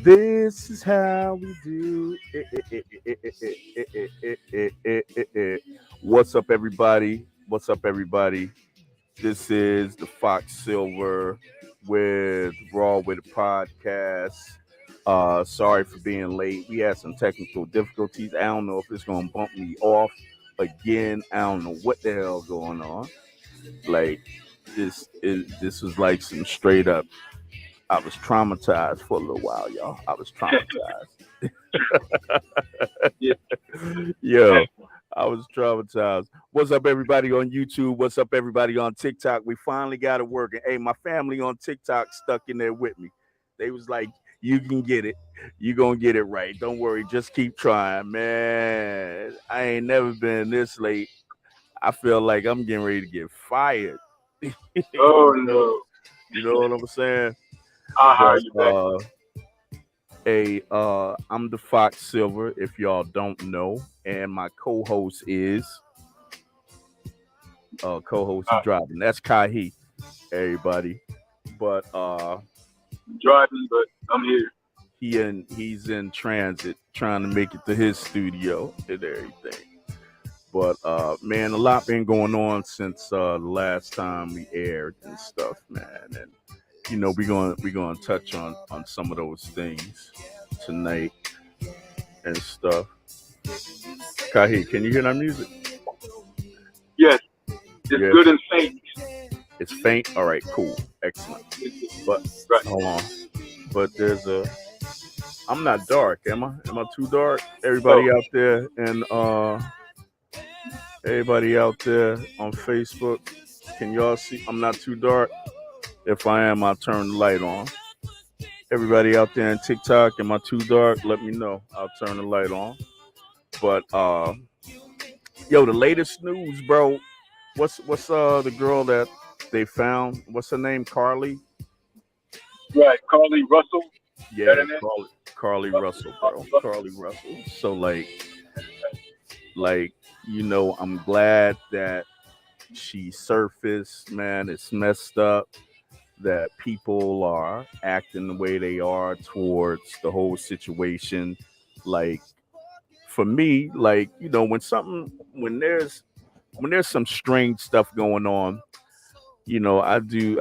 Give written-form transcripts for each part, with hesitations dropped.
This is how we do it. What's up, everybody? What's up, everybody? This is the Fox Silver with Raw with a podcast. Sorry for being late. We had some technical difficulties. I don't know if it's gonna bump me off again. I don't know what the hell going on. Like this was like some straight up. I was traumatized for a little while, y'all. I was traumatized. Yeah. Yo, I was traumatized. What's up, everybody on YouTube? What's up, everybody on TikTok? We finally got it working. Hey, my family on TikTok stuck in there with me. They was like, "You can get it. You gonna get it right. Don't worry. Just keep trying, man." I ain't never been this late. I feel like I'm getting ready to get fired. Oh you know, no. you know what I'm saying? I'll hire But you back. I'm the Fox Silver, if y'all don't know, and my co-host is co-host he Uh, driving. That's Kahi, everybody. But Driving, but I'm here. he's in transit trying to make it to his studio and everything. But man, a lot been going on since the last time we aired and stuff, man. And we're gonna touch on some of those things tonight and stuff. Kahi, can you hear that music? Yes, it's Yeah, good and faint. it's faint. All right, cool, excellent. But Right. hold on. But there's a. I'm not dark, am I? Am I too dark? Oh, Everybody out there on Facebook, can y'all see? I'm not too dark. If I am, I'll turn the light on. Everybody out there in TikTok, am I too dark? Let me know. I'll turn the light on. But yo, the latest news, bro. What's the girl that they found? What's her name? Carly. right. Carly Russell. That Yeah, in it? Carly Russell, bro. Russell. Carly Russell. So like I'm glad that she surfaced. Man, it's messed up that people are acting the way they are towards the whole situation. Like for me, like when there's some strange stuff going on, I do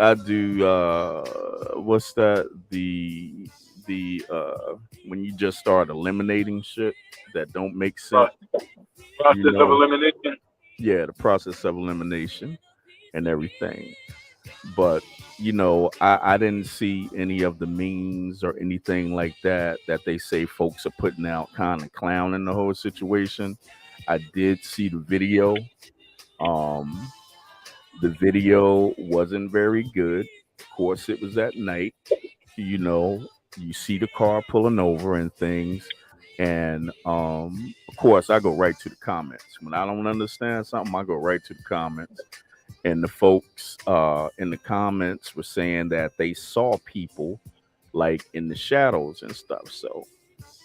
what's that the when you just start eliminating shit that don't make sense, Process, you process of know. elimination. Yeah, the process of elimination and everything. But I didn't see any of the memes or anything like that they say folks are putting out kind of clowning the whole situation. I did see the video. um the video wasn't very good. Of course, it was at night. you know you see the car pulling over and things. And of course, I go right to the comments when I don't understand something. I go right to the comments. And the folks in the comments were saying that they saw people like in the shadows and stuff. So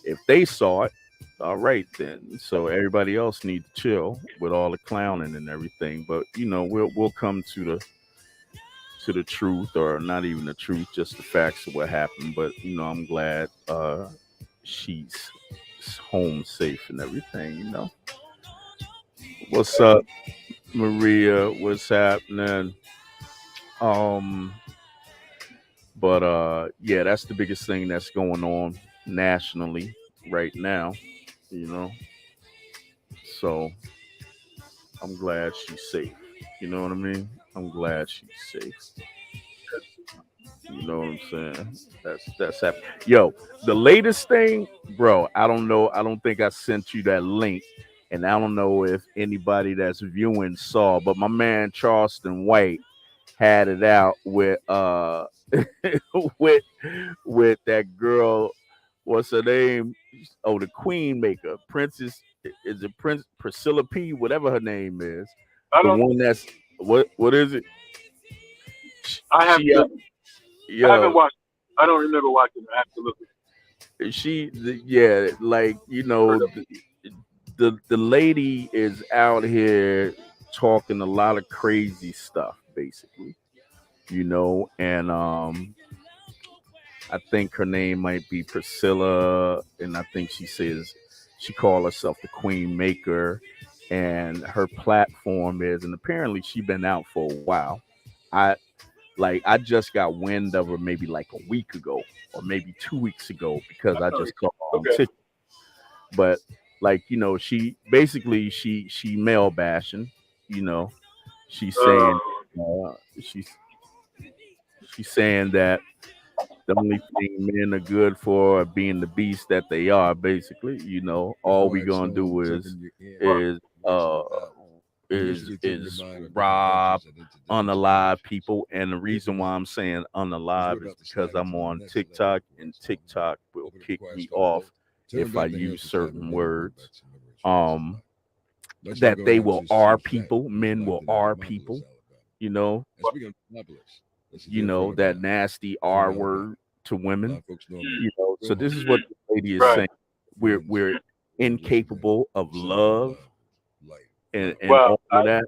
if they saw it, all right then. So everybody else need to chill with all the clowning and everything. But we'll come to the truth, or not even the truth, just the facts of what happened. But I'm glad she's home safe and everything. What's up, Maria? What's happening? Um, but yeah, that's the biggest thing that's going on nationally right now. You know, so I'm glad she's safe. You know what I mean? I'm glad she's safe. You know what I'm saying? That's happening. Yo, the latest thing, bro. I don't know. I don't think I sent you that link, and I don't know if anybody that's viewing saw. But my man Charleston White had it out with with that girl. What's her name? Oh, the Queen Maker, Princess. Is it Prince Priscilla P? Whatever her name is, I the don't. one that's what is it? I have She to. I haven't yo watched. I don't remember watching. I have to look. yeah, like Heard of the lady is out here talking a lot of crazy stuff, basically. And I think her name might be Priscilla, and I think she called herself the Queen Maker, and her platform is, and apparently she been out for a while. I I just got wind of her maybe like a week ago or maybe 2 weeks ago because I just saw her on Okay. TikTok. But she basically she male bashing. You know, she's saying uh, she's she's saying that the only thing men are good for are being the beast that they are. Basically, all we gonna do is uh is rob, unalive people. And the reason why I'm saying unalive is because I'm on TikTok, and TikTok will kick me off if I use certain words. That they will R people, men will R people, you know, that nasty R word to women. So this is what the lady is saying. We're incapable of love and Well, all of that.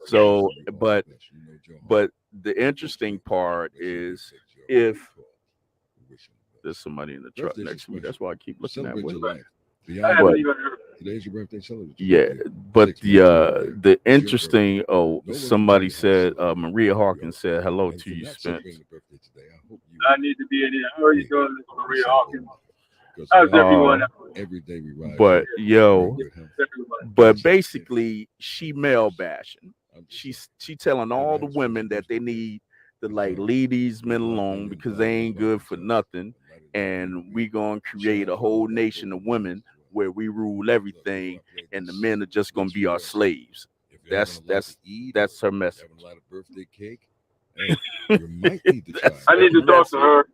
So, but the interesting part is if there's somebody in the truck next to me. That's why I keep looking that way. I haven't even heard. Today's your birthday celebration. Yeah, but the interesting. Oh, somebody said Maria Hawkins said hello to you, Spence. I need to be in here. How are you doing, Miss Maria Hawkins? How's everyone? Every day we ride. But but basically, she male bashing. She telling all the women that they need to leave these men alone because they ain't good for nothing, and we gonna create a whole nation of women where we rule everything, and the men are just gonna be our slaves. That's her message. I need to talk to her.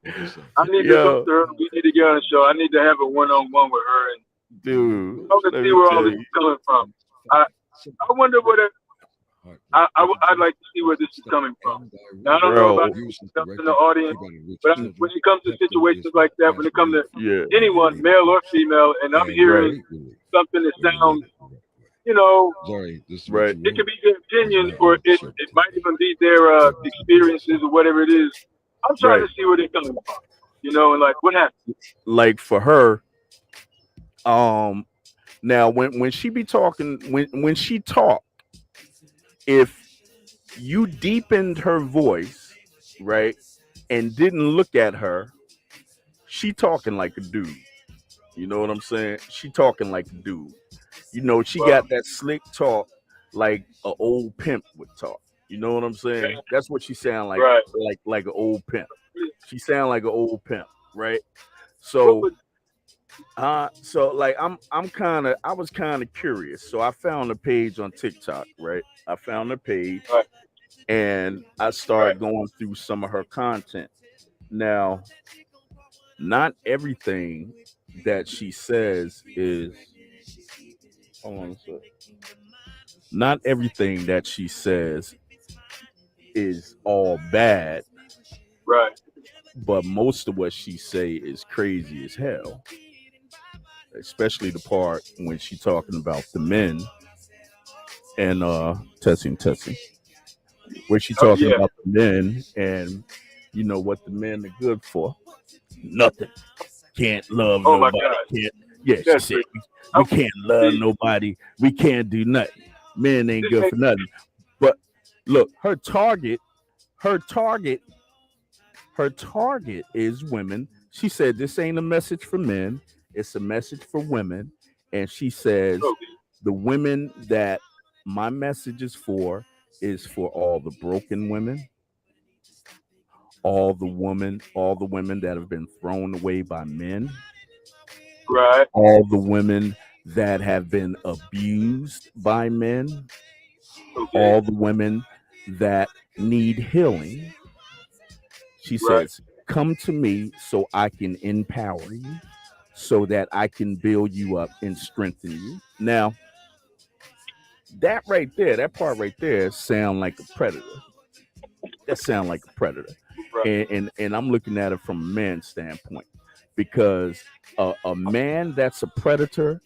I need to talk to her. We need to get on the show. I need to have a one-on-one with her and dude. I can see where all this is coming from. I wonder what I'd like to see where this is coming from. Now, I don't know about in the audience, but when it comes to situations like that, when it comes to anyone, male or female, and I'm hearing something that sounds, right. It can be their opinion, or it might even be their experiences or whatever it is. I'm trying to see where they're coming from, and what happened. Like for her, now when she be talking, when she talk, if you deepened her voice, right, and didn't look at her, she talking like a dude. You know what I'm saying? She talking like a dude. She got that slick talk like an old pimp would talk. You know what I'm saying? That's what she sound like, like an old pimp. She sound like an old pimp, right? So I was kind of curious. So I found a page on TikTok, right? I found a page and I started going through some of her content. Now, not everything that she says is hold on a second. Not everything that she says is all bad. Right. But most of what she say is crazy as hell. Especially the part when she talking about the men and testing. Where she talking about the men and what the men are good for. Nothing. Can't love nobody. She said we can't love nobody. We can't do nothing. Men ain't good for nothing. But look, her target is women. She said this ain't a message for men, it's a message for women. And she says the women that my message is for all the broken women, all the women that have been thrown away by men, right? All the women that have been abused by men, all the women that need healing. She says, come to me so I can empower you, so that I can build you up and strengthen you. Now, that part right there sound like a predator. That sound like a predator. And I'm looking at it from a man's standpoint, because a man that's a predator.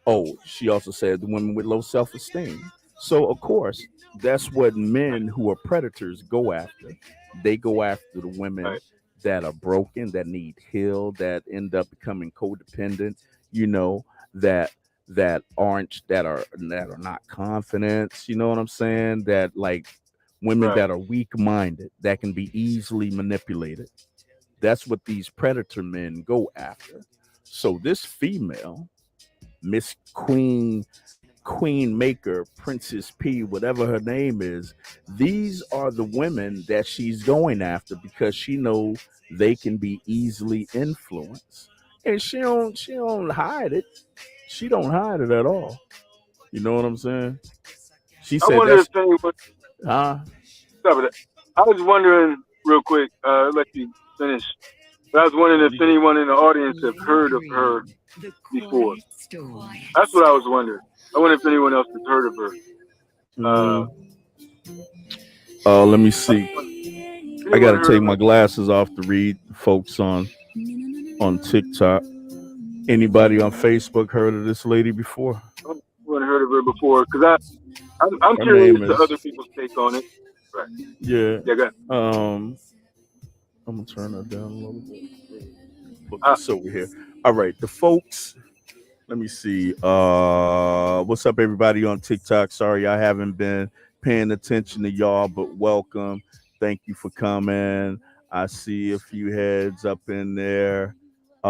Oh, she also said the women with low self-esteem. So of course, that's what men who are predators go after. They go after the women that are broken, that need healed, that end up becoming codependent, you know, that are not confident, you know what I'm saying? That like women Right. that are weak minded, that can be easily manipulated. That's what these predator men go after. So this female, Miss Queen Maker, Princess P, whatever her name is, these are the women that she's going after because she knows they can be easily influenced. And she don't hide it. She don't hide it at all. You know what I'm saying? She I said wonder if that's anyone. huh? Stop it. I was wondering real quick. I'll let you finish. But I was wondering if anyone in the audience have heard of her before. That's what I was wondering. I wonder if anyone else has heard of her. Uh, Let me I see. wonder if I anyone gotta heard take of her. my glasses off to read folks on TikTok. Anybody on Facebook heard of this lady before? Anyone heard of her before? Because I'm Her curious name to is other people's take on it. Right. yeah. Yeah. Go ahead. I'm gonna turn her down a little bit. Put Uh, this over here. All right, the folks. Let me see. What's up, everybody on TikTok? Sorry, I haven't been paying attention to y'all, but welcome. Thank you for coming. I see a few heads up in there. Hi,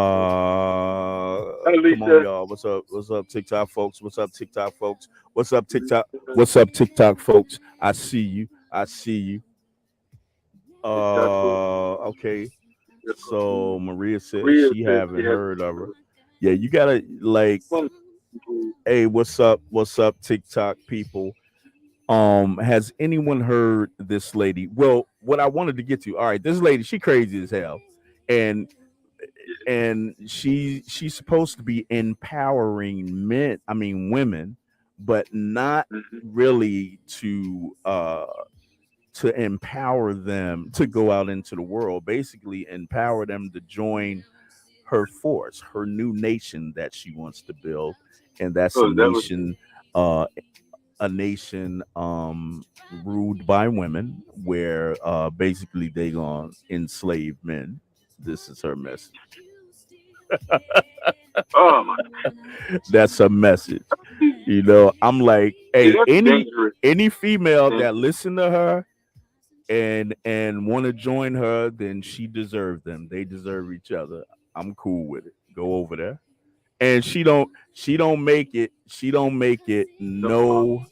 Come on, Lisa. y'all. What's up? What's up, TikTok folks? What's up, TikTok folks? What's up, TikTok? What's up, TikTok folks? I see you. I see you. Okay. So Maria said Maria she said haven't she has. heard of her. Yeah, you gotta like, hey, what's up? What's up, TikTok people? Has anyone heard this lady? Well, what I wanted to get to, all right, this lady, she crazy as hell. And she's supposed to be empowering men, I mean women, but not really to empower them to go out into the world, basically empower them to join her force, her new nation that she wants to build, and that's Oh, that was. uh, a nation ruled by women, where basically they gonna enslave men. This is her message. Oh my. That's a message. You know, I'm like, See, hey, that's any dangerous. female Dangerous. that listen to her and want to join her, then she deserves them. They deserve each other. I'm cool with it. Go over there. And she don't make it no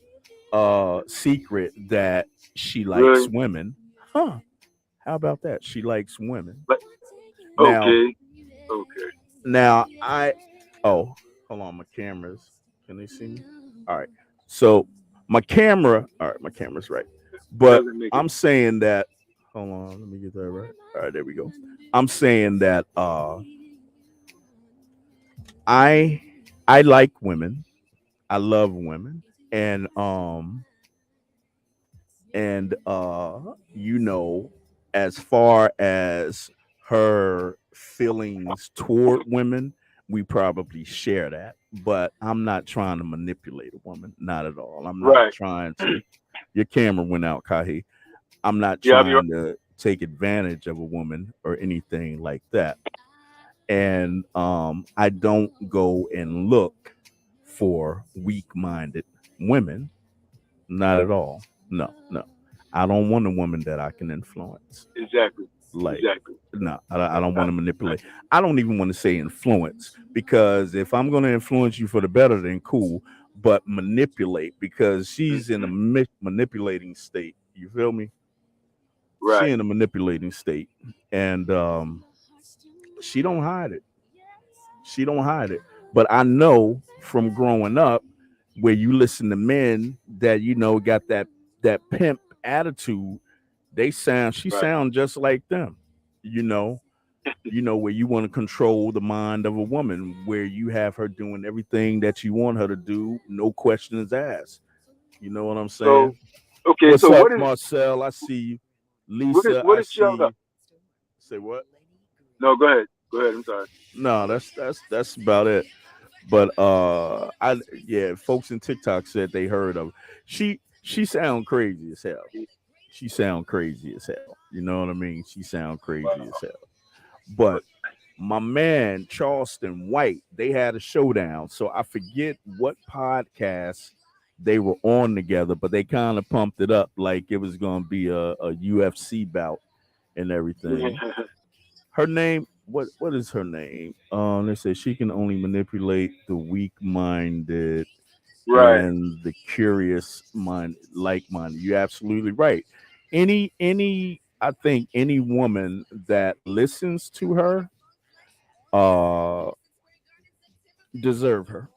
secret that she likes Really? women. Huh. How about that? She likes women. Like, Now okay. Okay. now I oh, hold on, my cameras. Can they see me? All right. So all right, my camera's right. It But doesn't make it. I'm saying that hold on, let me get that right. All right, there we go. I'm saying that I I like women. I love women. And you know, as far as her feelings toward women, we probably share that. But I'm not trying to manipulate a woman, not at all. I'm not Right. trying to. Your camera went out, Kahi. I'm not Yeah. I'll be right. trying to take advantage of a woman or anything like that. And I don't go and look for weak-minded women, not at all. No, no. I don't want a woman that I can influence. Exactly. Like, Exactly. no, I don't want Uh, to manipulate. I don't even want to say influence, because if I'm going to influence you for the better, then cool. But manipulate, because she's in a manipulating state. You feel me? She right. in a manipulating state, and she don't hide it. She don't hide it. But I know from growing up, where you listen to men that got that pimp attitude, she Right. sound just like them. You know, where you want to control the mind of a woman, where you have her doing everything that you want her to do, no questions asked. You know what I'm So, saying? okay. What's So up, Marcel? I see you. Lisa, what I is she see all about? you. Say what? No, go ahead. Go ahead. I'm sorry. No, that's about it. But I yeah, folks in TikTok said they heard of her. She sound crazy as hell. She sound crazy as hell. You know what I mean? She sound crazy Wow. as hell. But my man Charleston White, they had a showdown. So I forget what podcast they were on together, but they kind of pumped it up like it was going to be a UFC bout and everything. Her name, what is her name? They say she can only manipulate the weak-minded Right. and the curious mind, like-minded. You're absolutely right. I think any woman that listens to her uh deserve her.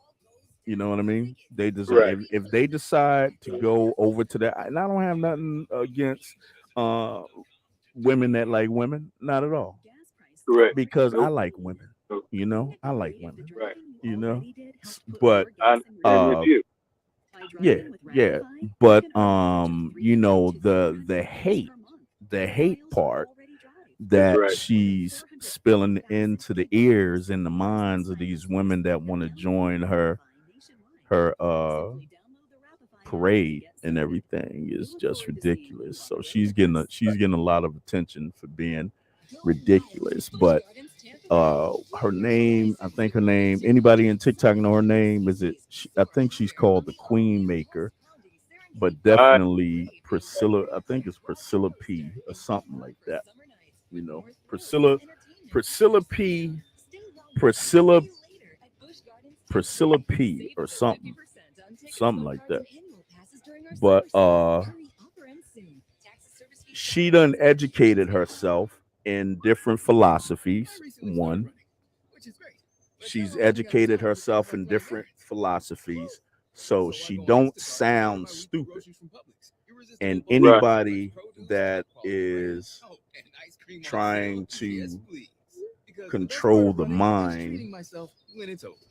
You know what I mean? They deserve Right. if they decide to go over to that. And I don't have nothing against uh women that like women, not at all, Correct. because I Nope. like women. Nope. You know, I like women. Right. You know, but I'm with uh, you. yeah, yeah. But you know, the hate part that Right. she's spilling into the ears and the minds of these women that want to join her parade and everything is just ridiculous. So she's getting a lot of attention for being ridiculous. But her name, I think her name. Anybody in TikTok know her name? I think she's called the Queen Maker, but I definitely Priscilla. I think it's Priscilla P or something like that. You know, Priscilla P, Priscilla, Priscilla P or something like that. But she done educated herself in different philosophies. One, she's educated herself in different philosophies, so she don't sound stupid. And right. anybody that is trying to control the mind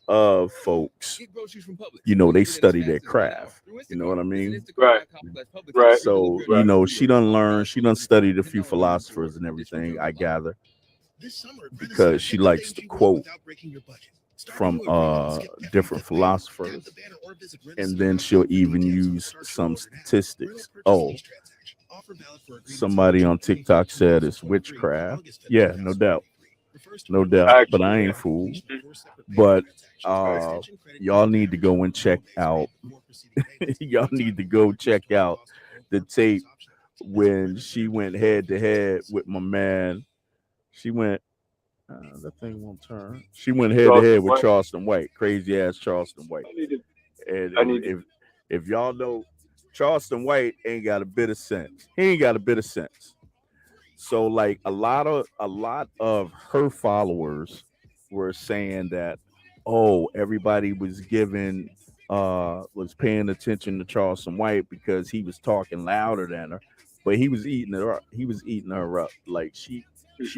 of folks, you know, they study their craft. You know what I mean? Right. Right. So, you Right. know, she done studied a few philosophers and everything, I gather, because she likes to quote from different philosophers, and then she'll even use some statistics. Oh, somebody on TikTok said it's witchcraft. Yeah, no doubt. No doubt. I But I ain't fooled. But y'all need to go and check out y'all need to go check out the tape when she went head to head with my man. She went the thing won't turn. She went head to Charleston head with White. Charleston White, crazy ass Charleston White. I need to. And I need to. if y'all know, Charleston White ain't got a bit of sense. He ain't got a bit of sense. So like a lot of her followers were saying that, oh, everybody was paying attention to Charleston White because he was talking louder than her, but he was eating her up. He was eating her up. Like she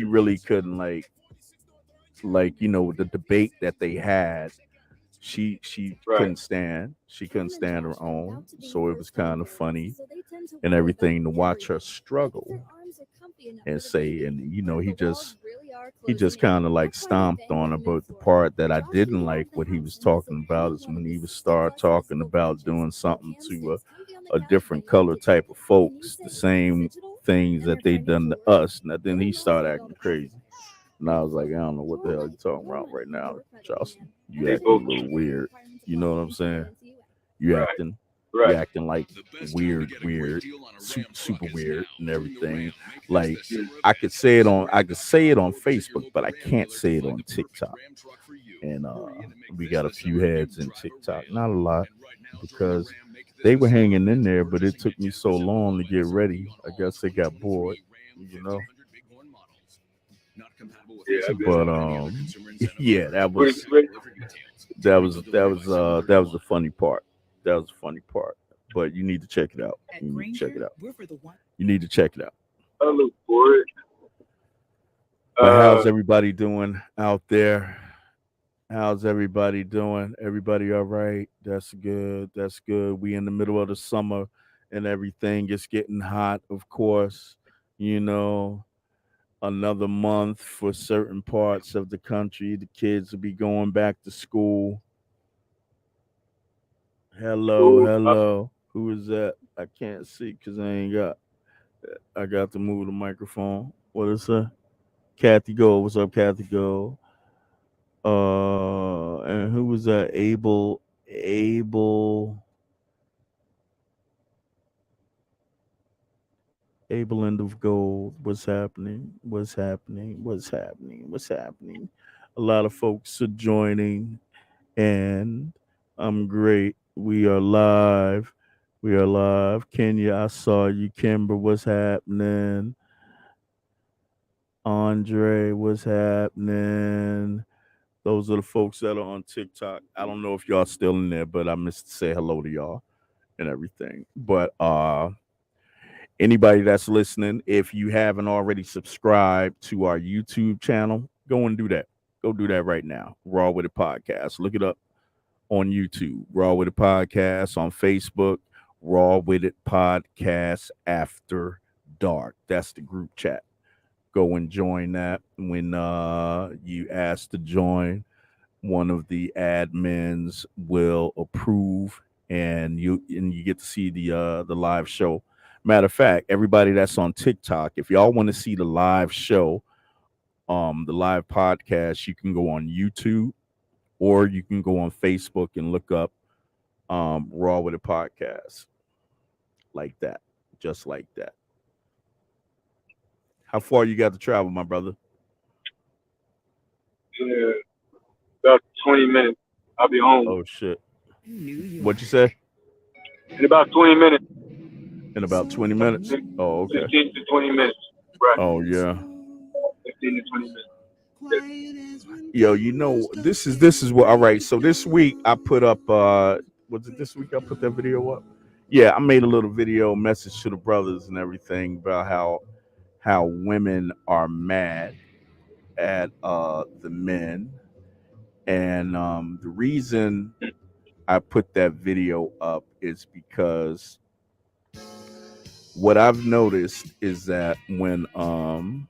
really couldn't like you know the debate that they had. She Right. couldn't stand. She couldn't stand her own. So it was kind of funny and everything to watch her struggle and say, and you know, he just kind of like stomped on her. But the part that I didn't like what he was talking about is when he was start talking about doing something to a different color type of folks, the same things that they done to us. And then he started acting crazy. And I was like, I don't know what the hell you talking about right now, Charleston. You They acting a both. little weird. You know what I'm saying? You Right. acting you Right. acting like weird, super weird and everything. Like Mm. I could say it on Facebook, but I can't say it on TikTok. And we got a few heads in TikTok, not a lot, because they were hanging in there, but it took me so long to get ready. I guess they got bored, you know. Yeah. I've been But yeah, pretty. Pretty. that was the funny part. That was the funny part. But you need to check it out. You need to check it out. You need to check it out. I look for it. But how's Uh. everybody doing out there? How's everybody doing? Everybody all right? That's good. That's good. We in the middle of the summer and everything. It's getting hot, of course. You know, another month for certain parts of the country. The kids will be going back to school. Hello, Cool. hello. Who is that? I can't see because I got to move the microphone. What is that? Kathy Gold. What's up, Kathy Gold? And who was that? Abel End of Gold. What's happening? What's happening? What's happening? What's happening? A lot of folks are joining, and I'm great. We are live. We are live. Kenya, I saw you. Kimber, what's happening? Andre, what's happening? Those are the folks that are on TikTok. I don't know if y'all still in there, but I missed to say hello to y'all and everything. But anybody that's listening, if you haven't already subscribed to our YouTube channel, go and do that. Go do that right now. Raw with It Podcast. Look it up on YouTube. Raw with It Podcast on Facebook. Raw with It Podcast After Dark. That's the group chat. Go and join that. When you ask to join, one of the admins will approve, and you get to see the live show. Matter of fact, everybody that's on TikTok, if y'all want to see the live show, the live podcast, you can go on YouTube or you can go on Facebook and look up Raw with a Podcast. Like that. Just like that. How far you got to travel, my brother? Yeah, about 20 minutes. I'll be home. Oh shit. What'd you say? In about 20 minutes. In about 20 minutes? Oh, okay. 15 to 20 minutes. Right. Oh yeah. 15 to 20 minutes. Yo, you know, this is what, all right. So this week I put up was it this week I put that video up? Yeah, I made a little video message to the brothers and everything about how women are mad at the men. And the reason I put that video up is because what I've noticed is that when oh,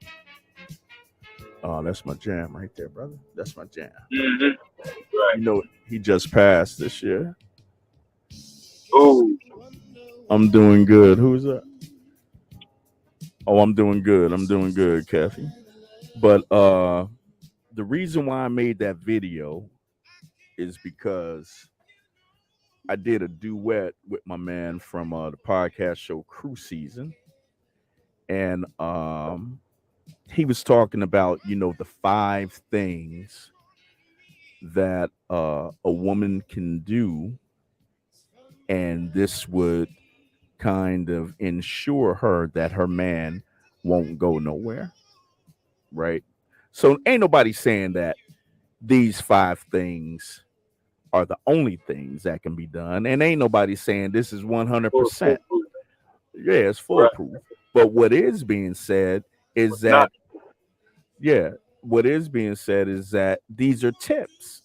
that's my jam right there, brother. That's my jam. Mm-hmm. Right. You know, he just passed this year. Oh, I'm doing good. Who's that? Oh, I'm doing good. I'm doing good, Kathy. But the reason why I made that video is because I did a duet with my man from the podcast show Crew Season. And he was talking about, you know, the 5 things that a woman can do, and this would kind of ensure her that her man won't go nowhere, right? So ain't nobody saying that these 5 things are the only things that can be done, and ain't nobody saying this is 100%. Yeah, it's foolproof. Right. But what is being said is that, yeah, what is being said is that these are tips.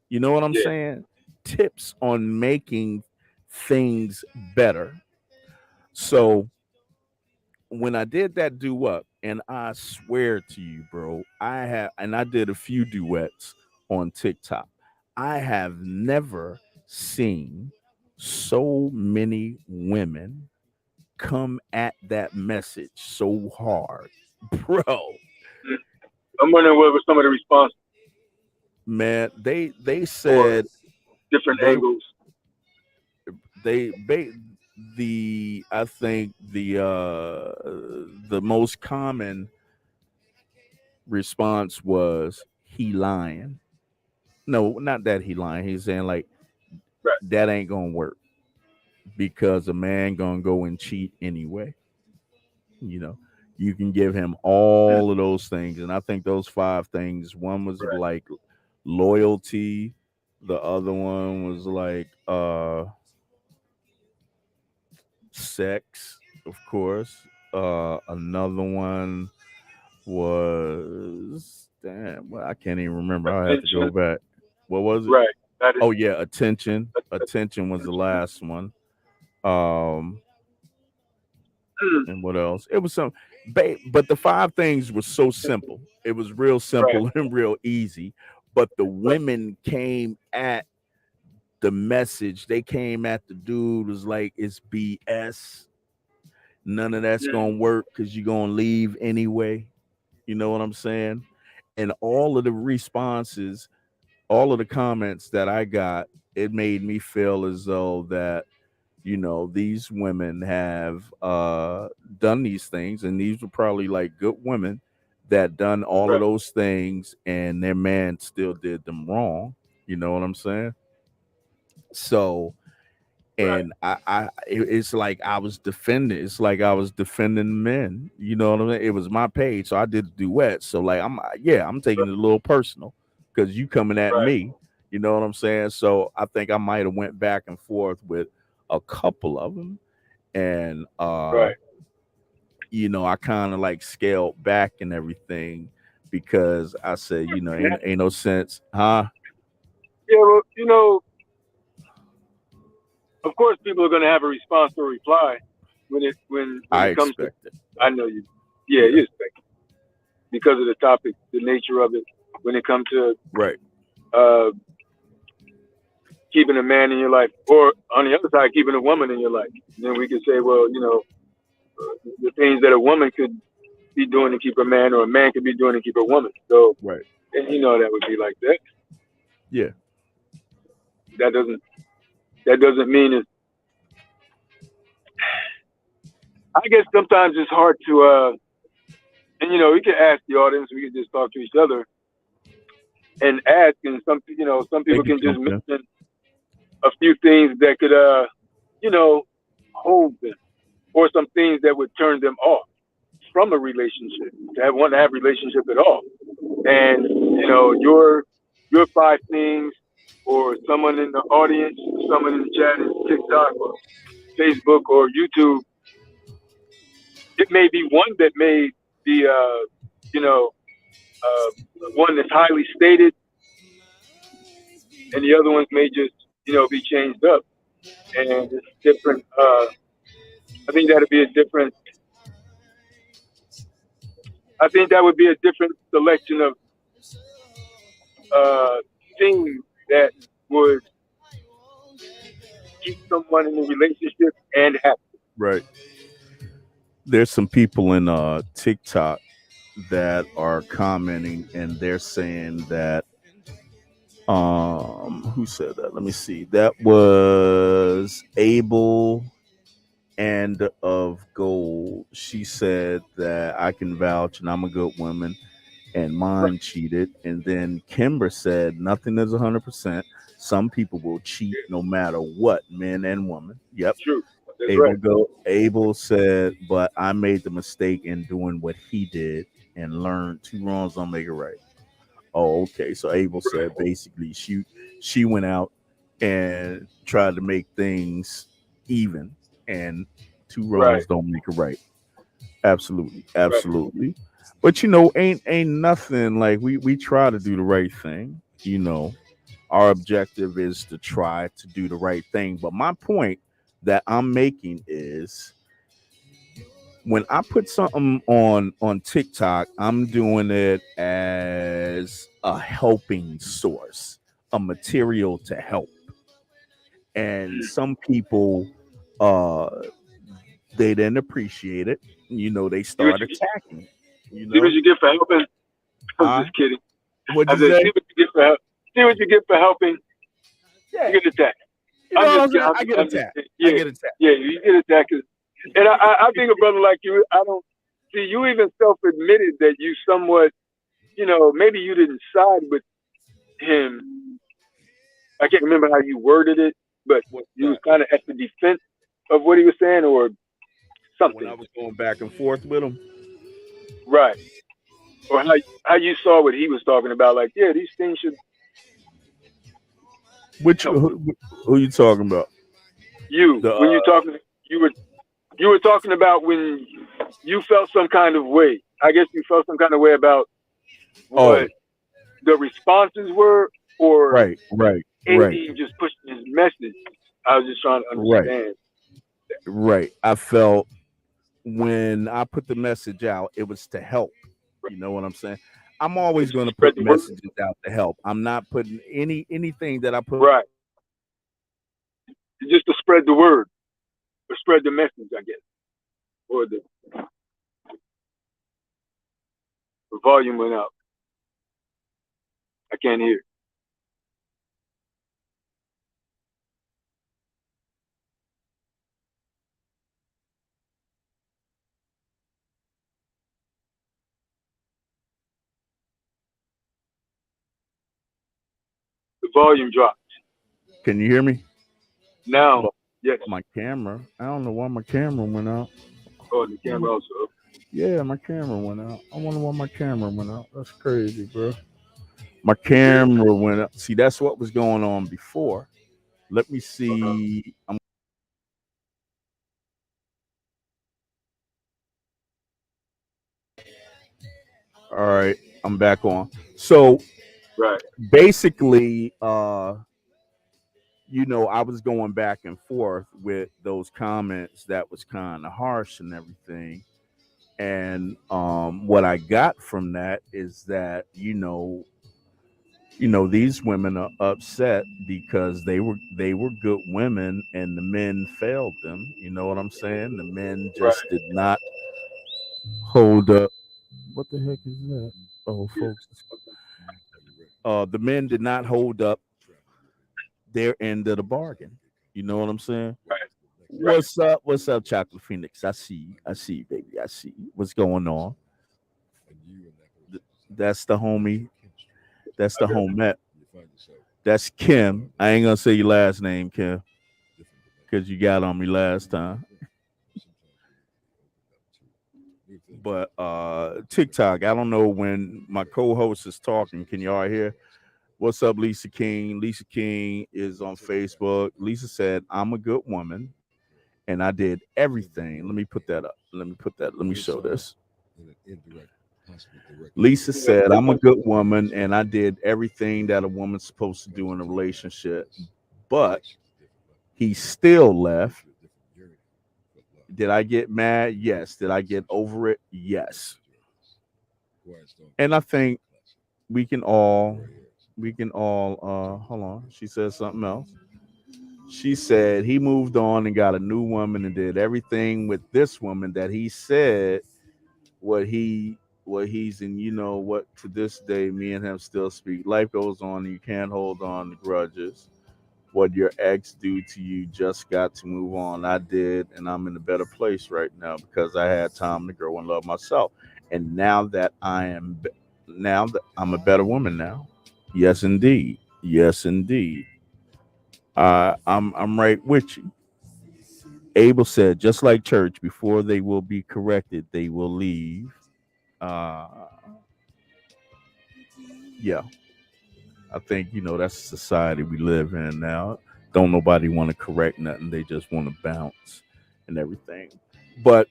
You know what I'm saying? Tips on making things better. So when I did that duet, and I swear to you, bro, I did a few duets on TikTok. I have never seen so many women come at that message so hard, bro. I'm wondering what was some of the response. Man, they said different angles. I think the most common response was he lying. No, not that he lying. He's saying like that ain't gonna work because a man gonna go and cheat anyway. You know, you can give him all of those things, and I think those 5 things. One was like loyalty. The other one was like sex, of course. Another one was well, I can't even remember. I have to go back. What was it? Right. Oh yeah, attention. Attention was the last one. And what else? It was some, but the 5 things were so simple. It was real simple and real easy. But the women came at the message. They came at the dude was like, it's BS. None of that's gonna work because you're gonna leave anyway. You know what I'm saying? And all of the responses, all of the comments that I got, it made me feel as though that these women have done these things, and these were probably like good women that done all of Right. those things, and their man still did them wrong. You know what I'm saying? So, Right. and it's like I was defending. It's like I was defending men. You know what I mean? It was my page, so I did the duet. So like I'm taking it a little personal because you coming at Right. me. You know what I'm saying? So I think I might have went back and forth with a couple of them, and Right. I kind of like scaled back and everything because I said, Yeah. ain't no sense, huh? Yeah. Well, of course, people are going to have a response or reply when I it comes to. expect it. I know you. Yeah, Yeah, you expect it because of the topic, the nature of it. When it comes to right. uh, keeping a man in your life, or on the other side, keeping a woman in your life, then we could say, well, the things that a woman could be doing to keep a man, or a man could be doing to keep a woman. So, Right. and that would be like that. Yeah. That doesn't mean it's. I guess sometimes it's hard to and we can ask the audience, we can just talk to each other and ask, and some They people could can just jump in. mention a few things that could you know hold them, or some things that would turn them off from a relationship, want to have a relationship at all. And your five things, or someone in the audience, someone in the chat, is TikTok or Facebook or YouTube. It may be one that may be you know one that's highly stated, and the other ones may just be changed up, and it's different. I think that'd be a different. I think that would be a different selection of uh, things that would keep someone in a relationship and happy. Right. There's some people in TikTok that are commenting, and they're saying that who said that? Let me see. That was Abel and of Gold. She said that I can vouch and I'm a good woman and mine cheated. And then Kimber said nothing is 100%. Some people will cheat no matter what, men and women. Yep. True. That's right. Abel said, but I made the mistake in doing what he did and learned two wrongs don't make it right. Oh, okay. So Abel said basically she went out and tried to make things even, and two Right. wrongs don't make it right. Absolutely, Right. absolutely. But ain't nothing like we try to do the right thing. Our objective is to try to do the right thing. But my point that I'm making is when I put something on TikTok, I'm doing it as a helping source, a material to help. And some people uh they didn't appreciate it. They See what start you attacking. see what you get for helping. I'm Huh? just kidding. What'd I you said, say? see what you get for help. See what you get for helping. Yeah. You get attacked. You know I'm what just I'm saying? kidding. I get I'm just attacked. kidding. I Yeah. get attacked. Yeah. You get attacked. And I think a brother like you, I don't see you even self-admitted that you somewhat, maybe you didn't side with him. I can't remember how you worded it, but What's you was that? kind of at the defense of what he was saying, or When I something, was going back and forth with him. right? Or how you saw what he was talking about, like, yeah, these things should Which help who you talking about? you. The When you talking, you were talking about when you felt some kind of way. I guess you felt some kind of way about oh, what the responses were, or right, AD just pushing his message. I was just trying to right, understand. right. I felt when I put the message out, it was to help. You know what I'm saying? I'm always Just going to to spread put the word. messages out to help. I'm not putting anything that I put. Right. Just to spread the word, or spread the message, I guess. Or the The volume went up. I can't hear. The volume dropped. Can you hear me? Now, yes. My camera. I don't know why my camera went out. Oh, the camera also. Yeah, my camera went out. I wonder why my camera went out. That's crazy, bro. My camera went up. See, that's what was going on before. Let me see. All right, I'm back on. So Right. basically, I was going back and forth with those comments that was kind of harsh and everything. And what I got from that is that, these women are upset because they were good women and the men failed them. You know what I'm saying? The men just Right. did not hold up. What the heck is that? Oh, folks. The men did not hold up their end of the bargain. You know what I'm saying? Right. What's up? What's up, Chocolate Phoenix? I see you, baby. I see you. What's going on? That's the homie. That's the homette. That's Kim. I ain't gonna say your last name, Kim, because you got on me last time. But TikTok, I don't know when my co-host is talking. Can y'all hear? What's up, Lisa King? Lisa King is on Facebook. Lisa said, I'm a good woman and I did everything. Let me put that up. Let me show this. Lisa said, I'm a good woman and I did everything that a woman's supposed to do in a relationship, but he still left. Did I get mad? Yes. Did I get over it? Yes. And I think we can all hold on. She said something else. She said he moved on and got a new woman and did everything with this woman that he said what he's in, what, to this day me and him still speak. Life goes on and you can't hold on to grudges. What your ex do to you, just got to move on. I did, and I'm in a better place right now because I had time to grow and love myself. And now that I'm a better woman now. Yes indeed. Yes indeed. I'm right with you. Abel said, just like church, before they will be corrected, they will leave. Uh, yeah, I think that's the society we live in now. Don't nobody want to correct nothing; they just want to bounce and everything. But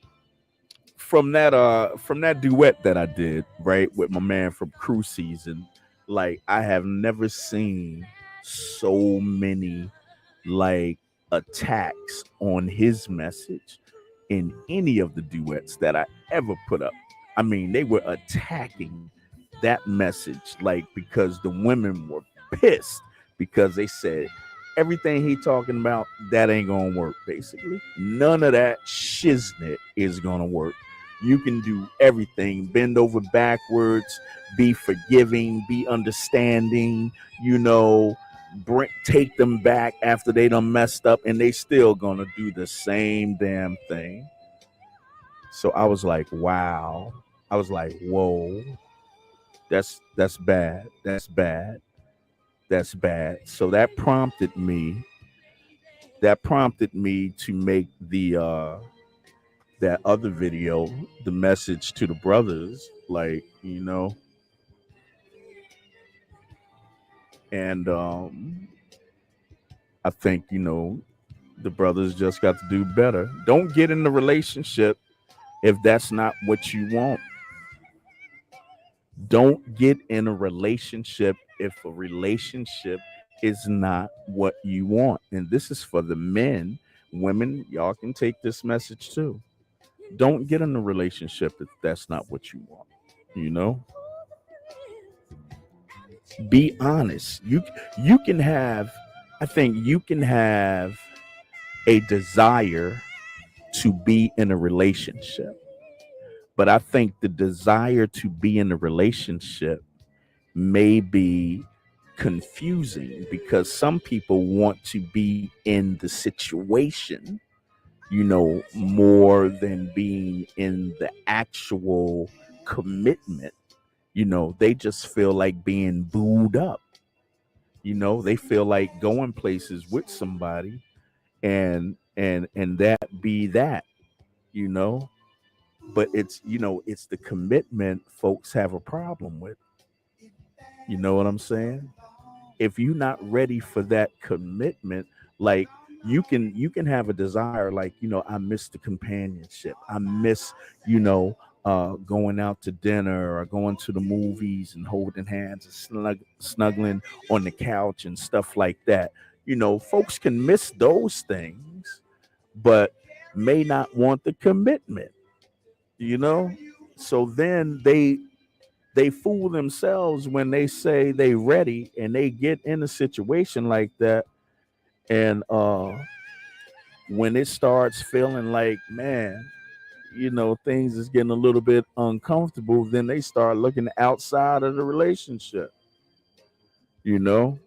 from that duet that I did right with my man from Crew Season, like I have never seen so many like attacks on his message in any of the duets that I ever put up. I mean, they were attacking that message like because the women were pissed because they said everything he talking about that ain't gonna work. Basically, none of that shiznit is gonna work. You can do everything, bend over backwards, be forgiving, be understanding, take them back after they done messed up, and they still gonna do the same damn thing. So I was like, wow. I was like, whoa, that's bad. That's bad. That's bad. So that prompted me. That prompted me to make the that other video, the message to the brothers, like, and I think, the brothers just got to do better. Don't get in the relationship if that's not what you want. Don't get in a relationship if a relationship is not what you want. And this is for the men. Women, y'all can take this message too. Don't get in a relationship if that's not what you want. You know? Be honest. You can have, I think you can have a desire to be in a relationship, But I think the desire to be in a relationship may be confusing because some people want to be in the situation, more than being in the actual commitment. They just feel like being booed up. They feel like going places with somebody and that be that, you know. But it's the commitment folks have a problem with. You know what I'm saying? If you're not ready for that commitment, like you can have a desire, like, I miss the companionship. I miss, going out to dinner or going to the movies and holding hands and snuggling on the couch and stuff like that. Folks can miss those things, but may not want the commitment, you know? So then they fool themselves when they say they ready and they get in a situation like that. And when it starts feeling like, man, things is getting a little bit uncomfortable, then they start looking outside of the relationship, you know.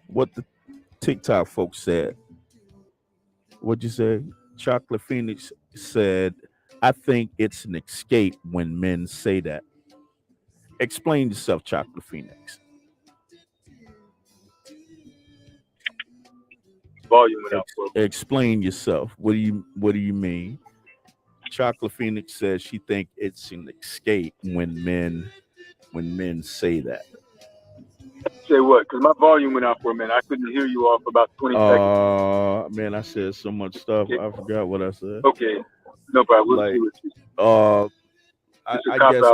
What the TikTok folks said. What'd you say? Chocolate Phoenix said, I think it's an escape when men say that. Explain yourself, Chocolate Phoenix. Volume went out. Explain yourself. What do you mean? Chocolate Phoenix says she think it's an escape when men say that. Say what? Because my volume went out for a minute. I couldn't hear you off about 20 seconds. Man, I said so much stuff. Okay. I forgot what I said. Okay, no problem. We'll see what you I guess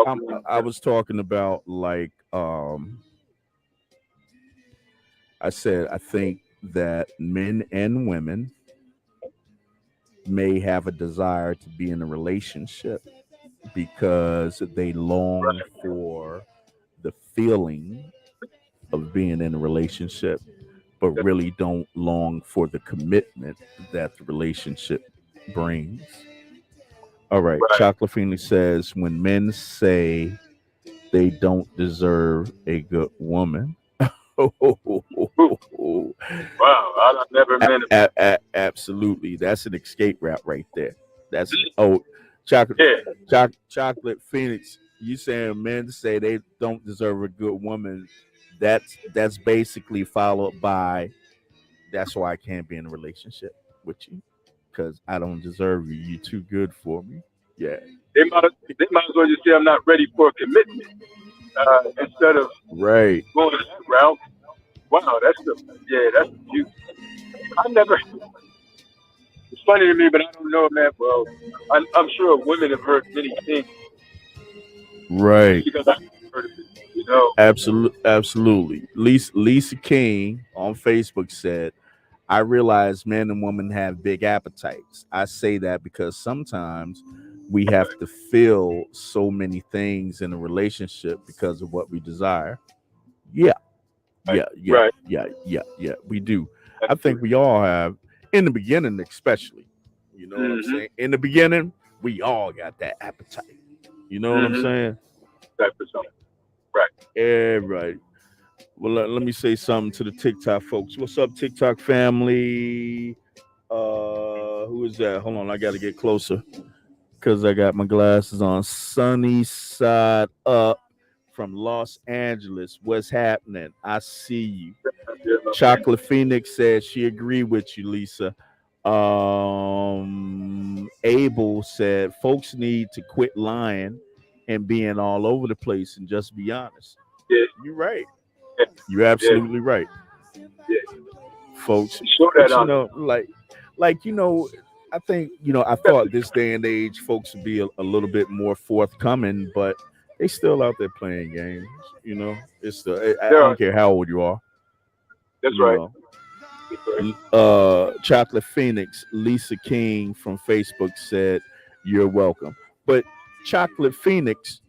I was talking about, like, I said I think that men and women may have a desire to be in a relationship because they long for the feeling of being in a relationship, but really don't long for the commitment that the relationship brings. All right. Chocolate Phoenix says, when men say they don't deserve a good woman. Wow, I never meant it. Absolutely. That's an escape route right there. That's Chocolate. Yeah. Chocolate Phoenix, you saying men say they don't deserve a good woman. That's basically followed by, that's why I can't be in a relationship with you, because I don't deserve you. You're too good for me. Yeah. They might as well just say I'm not ready for a commitment instead of going that route. Wow, that's cute. I never. It's funny to me, but I don't know, man. Well, I'm sure women have heard many things. Right. Because I've heard of it, Absolutely. Lisa King on Facebook said, I realize men and women have big appetites. I say that because sometimes we have to feel so many things in a relationship because of what we desire. Yeah. Yeah. We do. That's I think true. We all have, in the beginning, especially. You know what I'm saying? In the beginning, we all got that appetite. You know what I'm saying? Right. Yeah, right. Well, let me say something to the TikTok folks. What's up, TikTok family? Who is that? Hold on, I got to get closer because I got my glasses on. Sunny Side Up from Los Angeles. What's happening? I see you. Chocolate Phoenix says she agreed with you, Lisa. Abel said folks need to quit lying and being all over the place and just be honest. Yeah. You're right. You're absolutely right. Yeah. Folks, that I think, I thought this day and age folks would be a little bit more forthcoming, but they still out there playing games. It's still, I don't care how old you are. That's right. Chocolate Phoenix, Lisa King from Facebook said, you're welcome. But Chocolate Phoenix,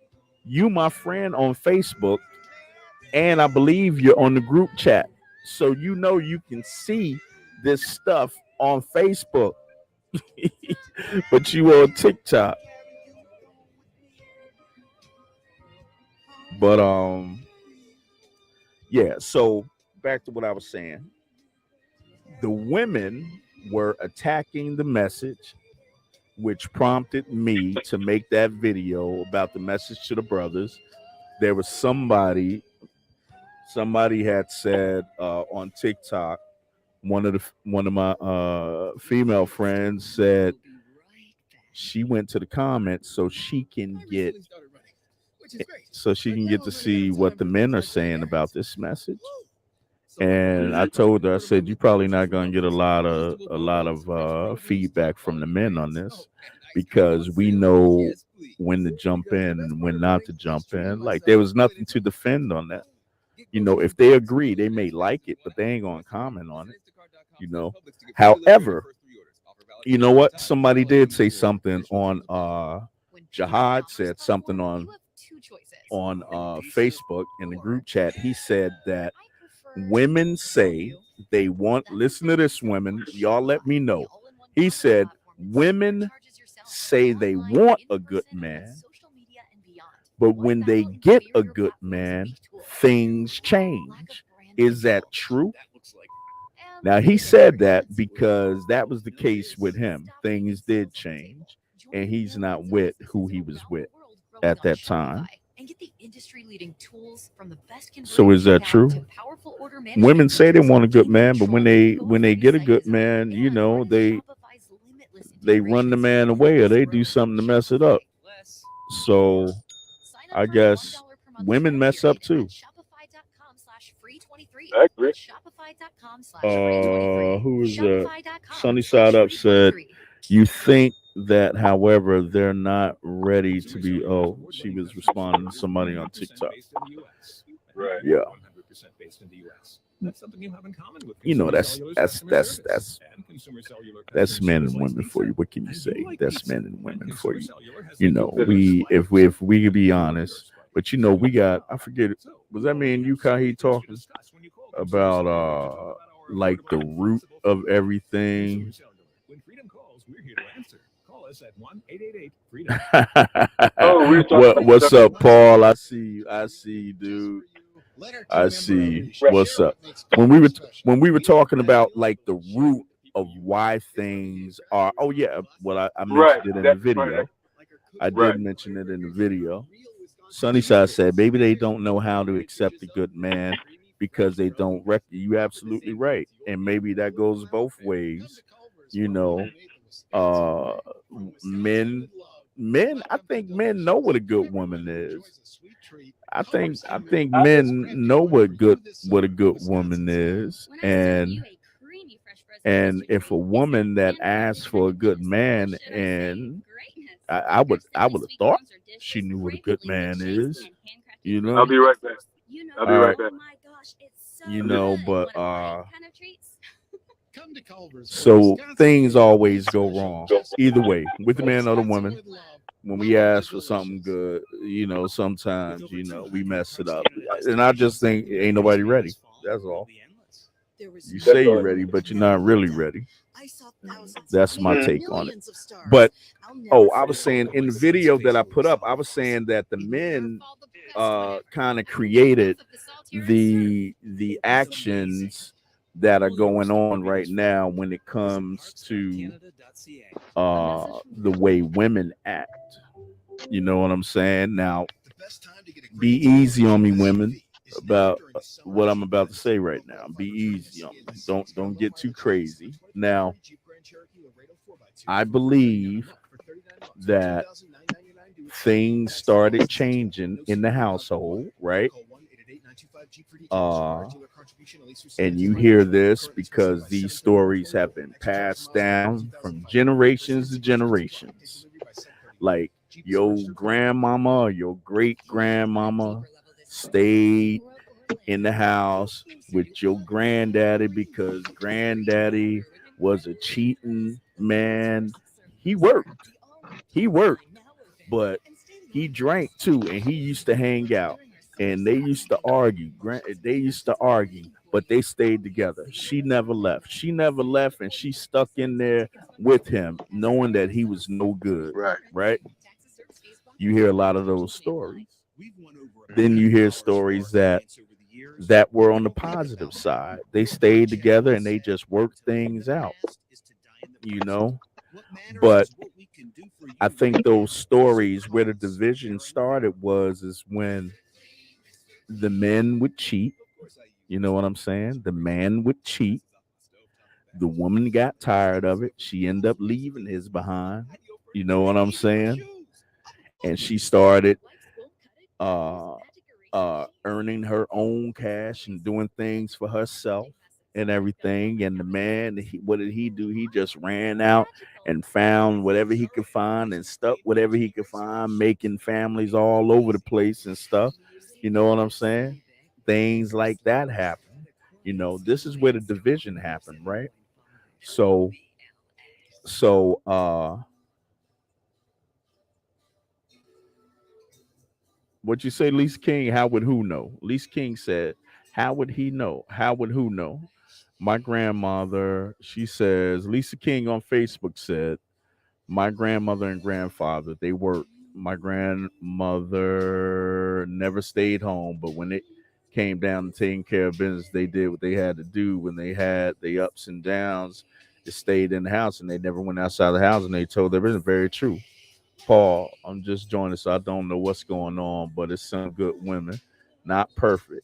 you my friend on Facebook, and I believe you're on the group chat. So you can see this stuff on Facebook. but you on TikTok. But yeah. So back to what I was saying. The women were attacking the message, which prompted me to make that video about the message to the brothers. There was somebody had said on TikTok, one of my female friends said she went to the comments so she can get to see what the men are saying about this message. And I told her, I said, you're probably not going to get a lot of feedback from the men on this, because we know when to jump in and when not to jump in. Like, there was nothing to defend on that. You know, if they agree, they may like it, but they ain't going to comment on it. You know, however, you know what? Somebody did say something on Jihad said something on Facebook in the group chat. He said that women say they want, listen to this, women, y'all let me know. He said women say they want a good man, but when they get a good man, things change. Is that true? Now, he said that because that was the case with him. Things did change, and he's not with who he was with at that time. So is that true? Women say they want a good man, but when they get a good man, you know, they run the man away, or they do something to mess it up. So I guess women mess up too. I agree. Who is Sunny Side Up said, you think that, however, they're not ready to be. Oh, she was responding to somebody on TikTok. Right. Yeah. You know, that's men and women for you. What can you say? That's men and women for you. You know, if we could be honest, but you know, we got, I forget, was that me and you, Kahi, talking about like the root of everything? What's up, Paul? I see you, dude. I see. What's up? When we were talking about like the root of why things are. Oh yeah, well I mentioned it in the video. I did mention it in the video. Sunnyside said maybe they don't know how to accept a good man because they don't you absolutely right, and maybe that goes both ways. You know, men I think men know what a good woman is. I think men know what a good woman is, and if a woman that asks for a good man, and I would have thought she knew what a good man is, you know. I'll be right back. I'll be right back. You know, but so things always go wrong either way with the man or the woman. When we ask for something good, you know, sometimes, you know, we mess it up. And I just think ain't nobody ready. That's all. You say you're ready, but you're not really ready. That's my take on it. But I was saying in the video that I put up, I was saying that the men kind of created the actions that are going on right now when it comes to the way women act. You know what I'm saying? Now, be easy on me, women, about what I'm about to say right now. Be easy on me. Don't get too crazy. Now, I believe that things started changing in the household, right? And you hear this because these stories have been passed down from generations to generations. Like your grandmama or your great grandmama stayed in the house with your granddaddy because granddaddy was a cheating man. He worked, but he drank too, and he used to hang out. And they used to argue. but they stayed together. She never left. She never left, and she stuck in there with him, knowing that he was no good. Right. Right? You hear a lot of those stories. Then Mhm. you hear stories that were on the positive side. They stayed together and they just worked things out, you know. But I think those stories where the division started was is when the men would cheat. You know what I'm saying? The man would cheat. The woman got tired of it. She ended up leaving his behind. You know what I'm saying? And she started uh earning her own cash and doing things for herself and everything. And the man, what did he do? He just ran out and found whatever he could find and stuck whatever he could find, making families all over the place and stuff. You know what I'm saying? Things like that happen. You know, this is where the division happened, right? So, so what you say, Lisa King? How would who know? Lisa King said, "How would he know? How would who know?" My grandmother, she says, Lisa King on Facebook said, my grandmother and grandfather, they worked. My grandmother never stayed home, but when it came down to taking care of business, they did what they had to do. When they had the ups and downs, they stayed in the house and they never went outside the house, and they told their business. Very true. Paul, I'm just joining, so I don't know what's going on, but it's some good women. Not perfect.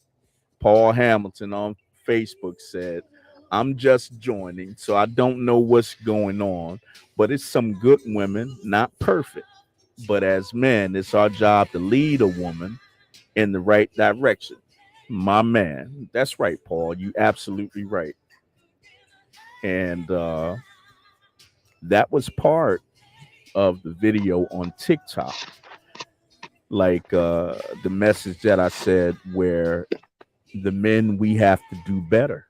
Paul Hamilton on Facebook said, I'm just joining, so I don't know what's going on, but it's some good women, not perfect. But as men, it's our job to lead a woman in the right direction. My man. That's right, Paul. You absolutely right. And that was part of the video on TikTok. Like the message that I said, where the men, we have to do better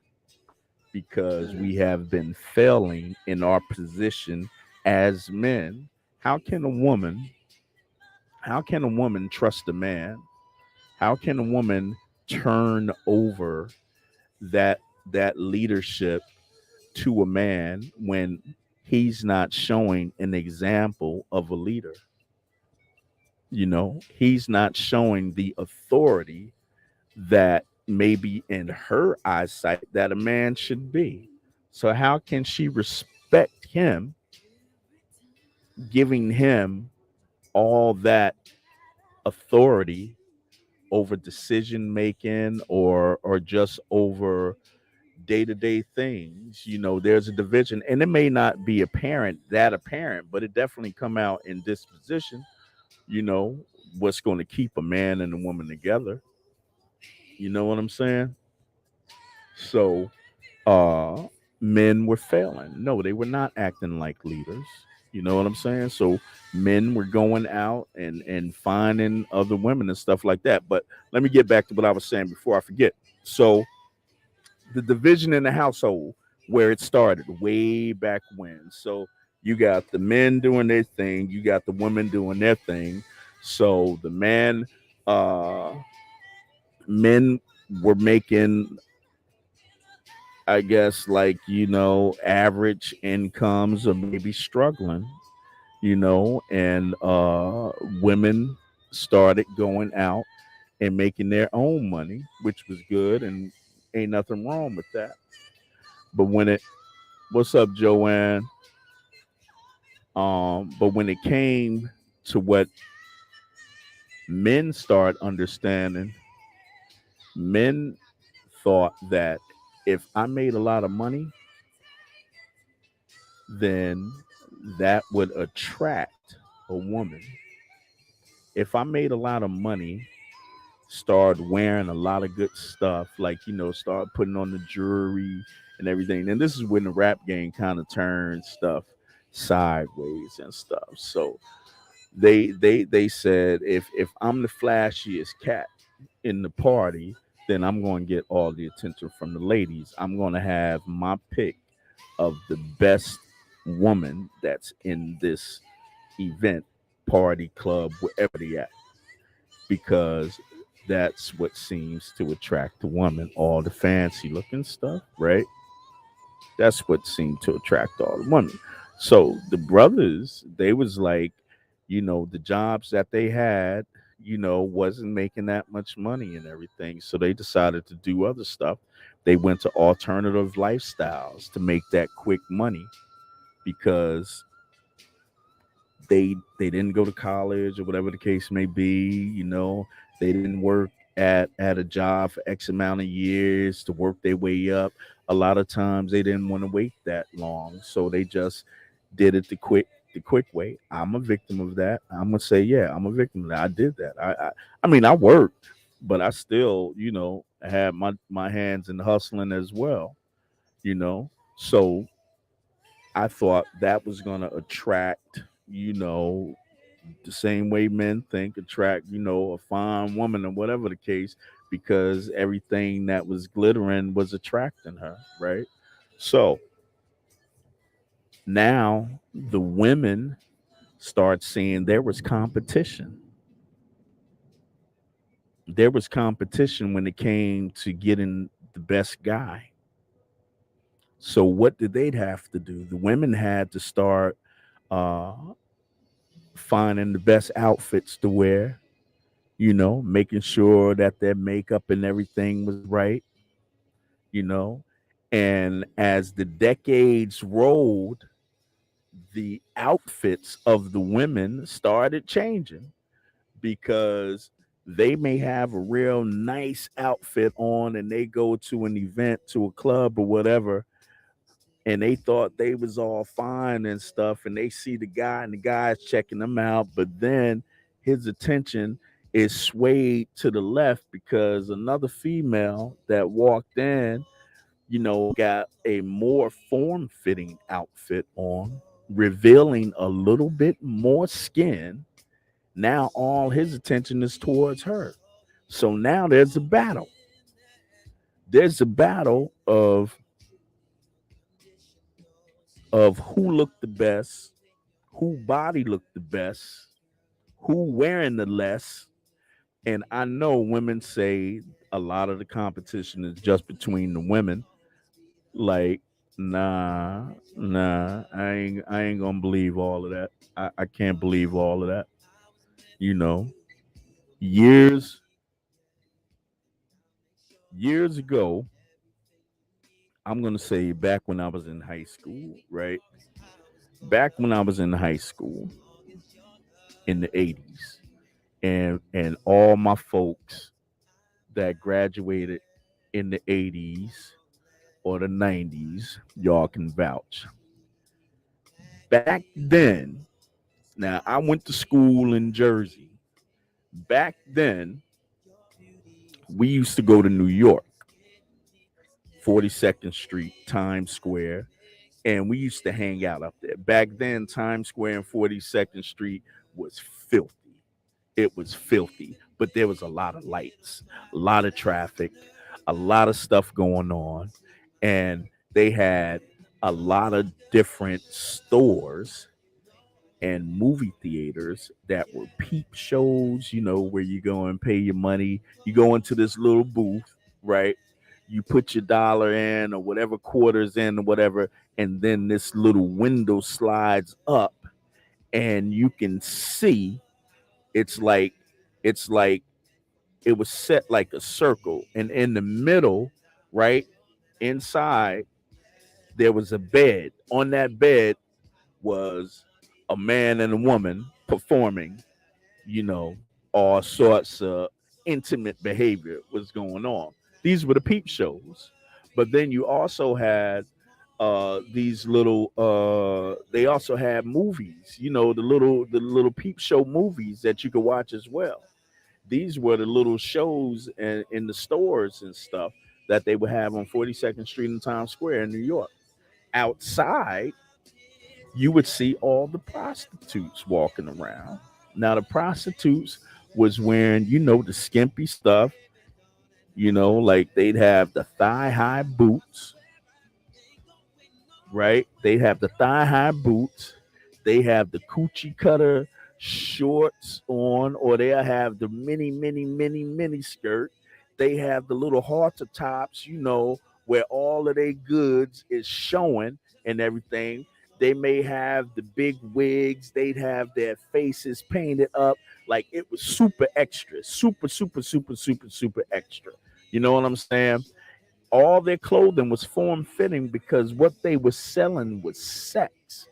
because we have been failing in our position as men. How can a woman, how can a woman trust a man? How can a woman turn over that leadership to a man when he's not showing an example of a leader? You know, he's not showing the authority that maybe in her eyesight that a man should be. So how can she respect him, giving him all that authority over decision making or just over day-to-day things? You know, there's a division, and it may not be apparent, but it definitely come out in disposition. You know, what's going to keep a man and a woman together. You know what I'm saying? So uh men were failing. No, they were not acting like leaders. You know what I'm saying? So men were going out and finding other women and stuff like that. But let me get back to what I was saying before I forget. So the division in the household, where it started way back when. So you got the men doing their thing, you got the women doing their thing. So the uh men were making, I guess, like, you know, average incomes or maybe struggling, you know, and women started going out and making their own money, which was good and ain't nothing wrong with that. But when it, what's up, Joanne? But when it came to what men start understanding, men thought that if I made a lot of money, then that would attract a woman. If I made a lot of money, start wearing a lot of good stuff, like, you know, start putting on the jewelry and everything. And this is when the rap game kind of turned stuff sideways and stuff. So they said, if I'm the flashiest cat in the party, then I'm going to get all the attention from the ladies. I'm going to have my pick of the best woman that's in this event, party, club, wherever they at, because That's what seems to attract the woman, all the fancy looking stuff, right? That's what seemed to attract all the women. So the brothers, they was like, the jobs that they had, wasn't making that much money and everything. So they decided to do other stuff. They went to alternative lifestyles to make that quick money because they didn't go to college or whatever the case may be. They didn't work at a job for X amount of years to work their way up. A lot of times they didn't want to wait that long, so they just did it the quick way. I'm a victim of that. I'm gonna say, yeah, I'm a victim of that. I did that. I mean, I worked, but I still, had my hands in hustling as well. You know, so I thought that was gonna attract, the same way men think, attract, a fine woman or whatever the case, because everything that was glittering was attracting her, right? So now the women start seeing there was competition. There was competition when it came to getting the best guy. So what did they have to do? The women had to start uh, finding the best outfits to wear, making sure that their makeup and everything was right, you know. And as the decades rolled, the outfits of the women started changing because they may have a real nice outfit on and they go to an event, to a club or whatever, and they thought they was all fine and stuff, and they see the guy and the guy's checking them out, but then his attention is swayed to the left because another female that walked in, got a more form-fitting outfit on, revealing a little bit more skin. Now all his attention is towards her. So now there's a battle. There's a battle of who looked the best, who body looked the best, who wearing the less. And I know women say a lot of the competition is just between the women. Like, nah, I ain't gonna believe all of that. I can't believe all of that. You know, years years ago, I'm gonna say back when I was in high school, right? Back when I was in high school in the 80s, and all my folks that graduated in the 80s or the 90s, y'all can vouch. Back then, now I went to school in Jersey. Back then, we used to go to New York, 42nd Street, Times Square, and we used to hang out up there. Back then, Times Square and 42nd Street was filthy. It was filthy, but there was a lot of lights, a lot of traffic, a lot of stuff going on, and they had a lot of different stores and movie theaters that were peep shows, where you go and pay your money. You go into this little booth, right? You put your dollar in or whatever quarters in or whatever, and then this little window slides up and you can see it's like it's like it was set like a circle, and in the middle, right inside, there was a bed. On that bed was a man and a woman performing, you know, all sorts of intimate behavior was going on. These were the peep shows. But then you also had these little they also had movies, the little peep show movies that you could watch as well. These were the little shows in the stores and stuff that they would have on 42nd Street in Times Square in New York. Outside, you would see all the prostitutes walking around. Now, the prostitutes was wearing, the skimpy stuff, like they'd have the thigh high boots, right? They have the thigh high boots. They have the coochie cutter, shorts on, or they'll have the mini skirt. They have the little halter tops, where all of their goods is showing and everything. They may have the big wigs. They'd have their faces painted up like it was super extra, super extra. You know what I'm saying? All their clothing was form fitting because what they were selling was sex.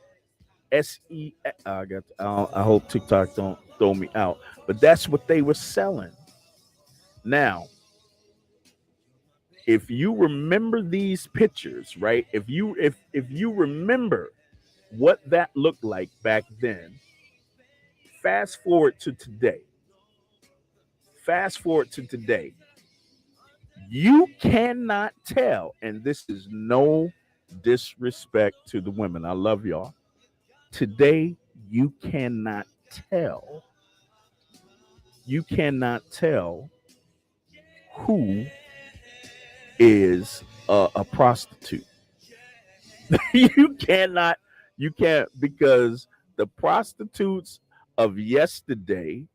Se. I hope TikTok don't throw me out, but that's what they were selling. Now, if you remember these pictures, right? If you remember what that looked like back then, fast forward to today. Fast forward to today. You cannot tell, and this is no disrespect to the women. I love y'all. Today, you cannot tell. You cannot tell who is a prostitute. you cannot, you can't, because the prostitutes of yesterday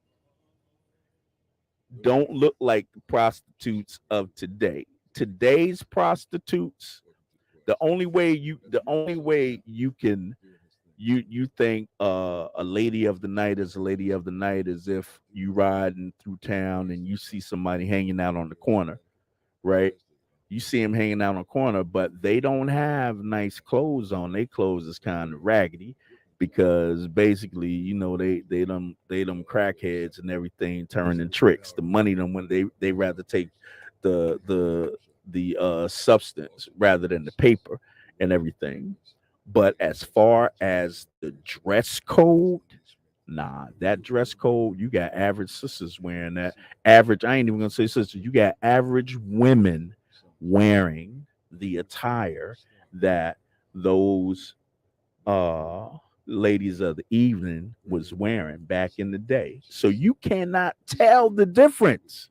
don't look like the prostitutes of today. Today's prostitutes, the only way you can you think a lady of the night is a lady of the night is if you riding through town and you see somebody hanging out on the corner, right? You see them hanging out on the corner, but they don't have nice clothes on. Their clothes is kind of raggedy because basically, they them crackheads and everything turning tricks. The money them when they rather take the substance rather than the paper and everything. But as far as the dress code, nah, that dress code, you got average sisters wearing that. Average, I ain't even gonna say sisters, you got average women wearing the attire that those uh ladies of the evening was wearing back in the day. So you cannot tell the difference.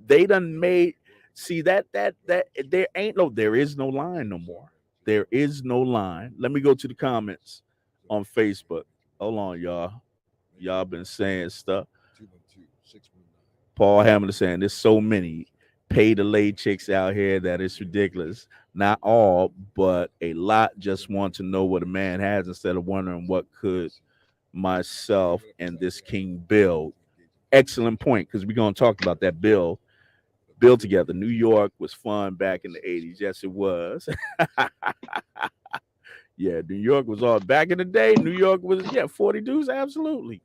They done made see that there is no line no more. There is no line. Let me go to the comments on Facebook. Hold on, y'all. Y'all been saying stuff. Paul Hamilton saying there's so many pay to lay chicks out here that it's ridiculous. Not all, but a lot just want to know what a man has instead of wondering what could myself and this king build. Excellent point, because we're gonna talk about that bill built together. New York was fun back in the 80s. Yes, it was. Yeah, New York was all back in the day. New York was, 40 dudes, absolutely.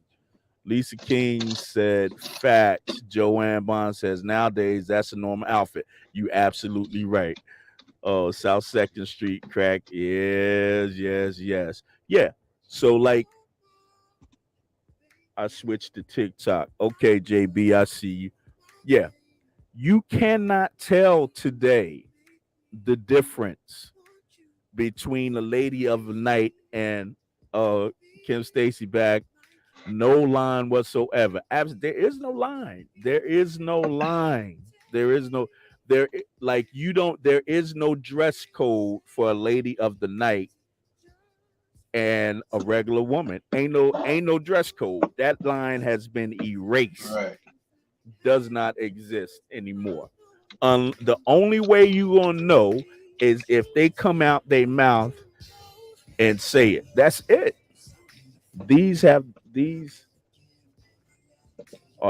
Lisa King said facts. Joanne Bond says nowadays that's a normal outfit. You absolutely right. Oh, South Second Street crack. Yes. Yeah. So like I switched to TikTok. Okay, JB, I see you. Yeah. You cannot tell today the difference between a lady of the night and Kim Stacy back. No line whatsoever. There is no line. There is no line. There is no there like you don't there is no dress code for a lady of the night and a regular woman. Ain't no dress code. That line has been erased. Right. Does not exist anymore. The only way you gonna know is if they come out their mouth and say it. That's it. These are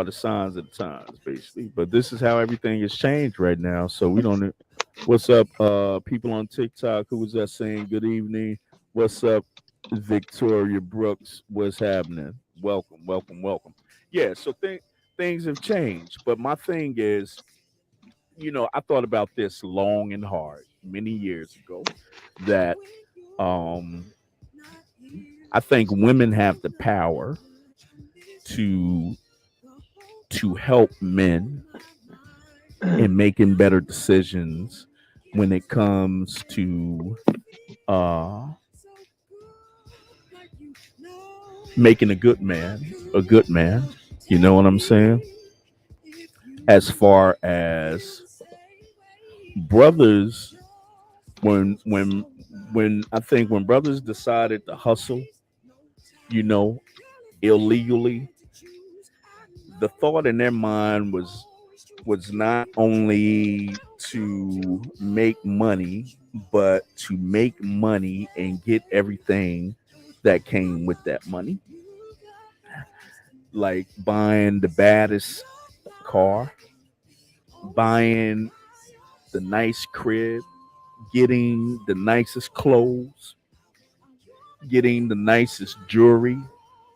the signs of the times, basically. But this is how everything has changed right now. So we don't. What's up, people on TikTok? Who was that saying? Good evening. What's up, Victoria Brooks? What's happening? Welcome. Yeah. So things have changed, but my thing is, I thought about this long and hard many years ago that I think women have the power to help men in making better decisions when it comes to making a good man. You know what I'm saying? As far as brothers, when I think when brothers decided to hustle, illegally, the thought in their mind was not only to make money, but to make money and get everything that came with that money, like buying the baddest car, buying the nice crib, getting the nicest clothes, getting the nicest jewelry,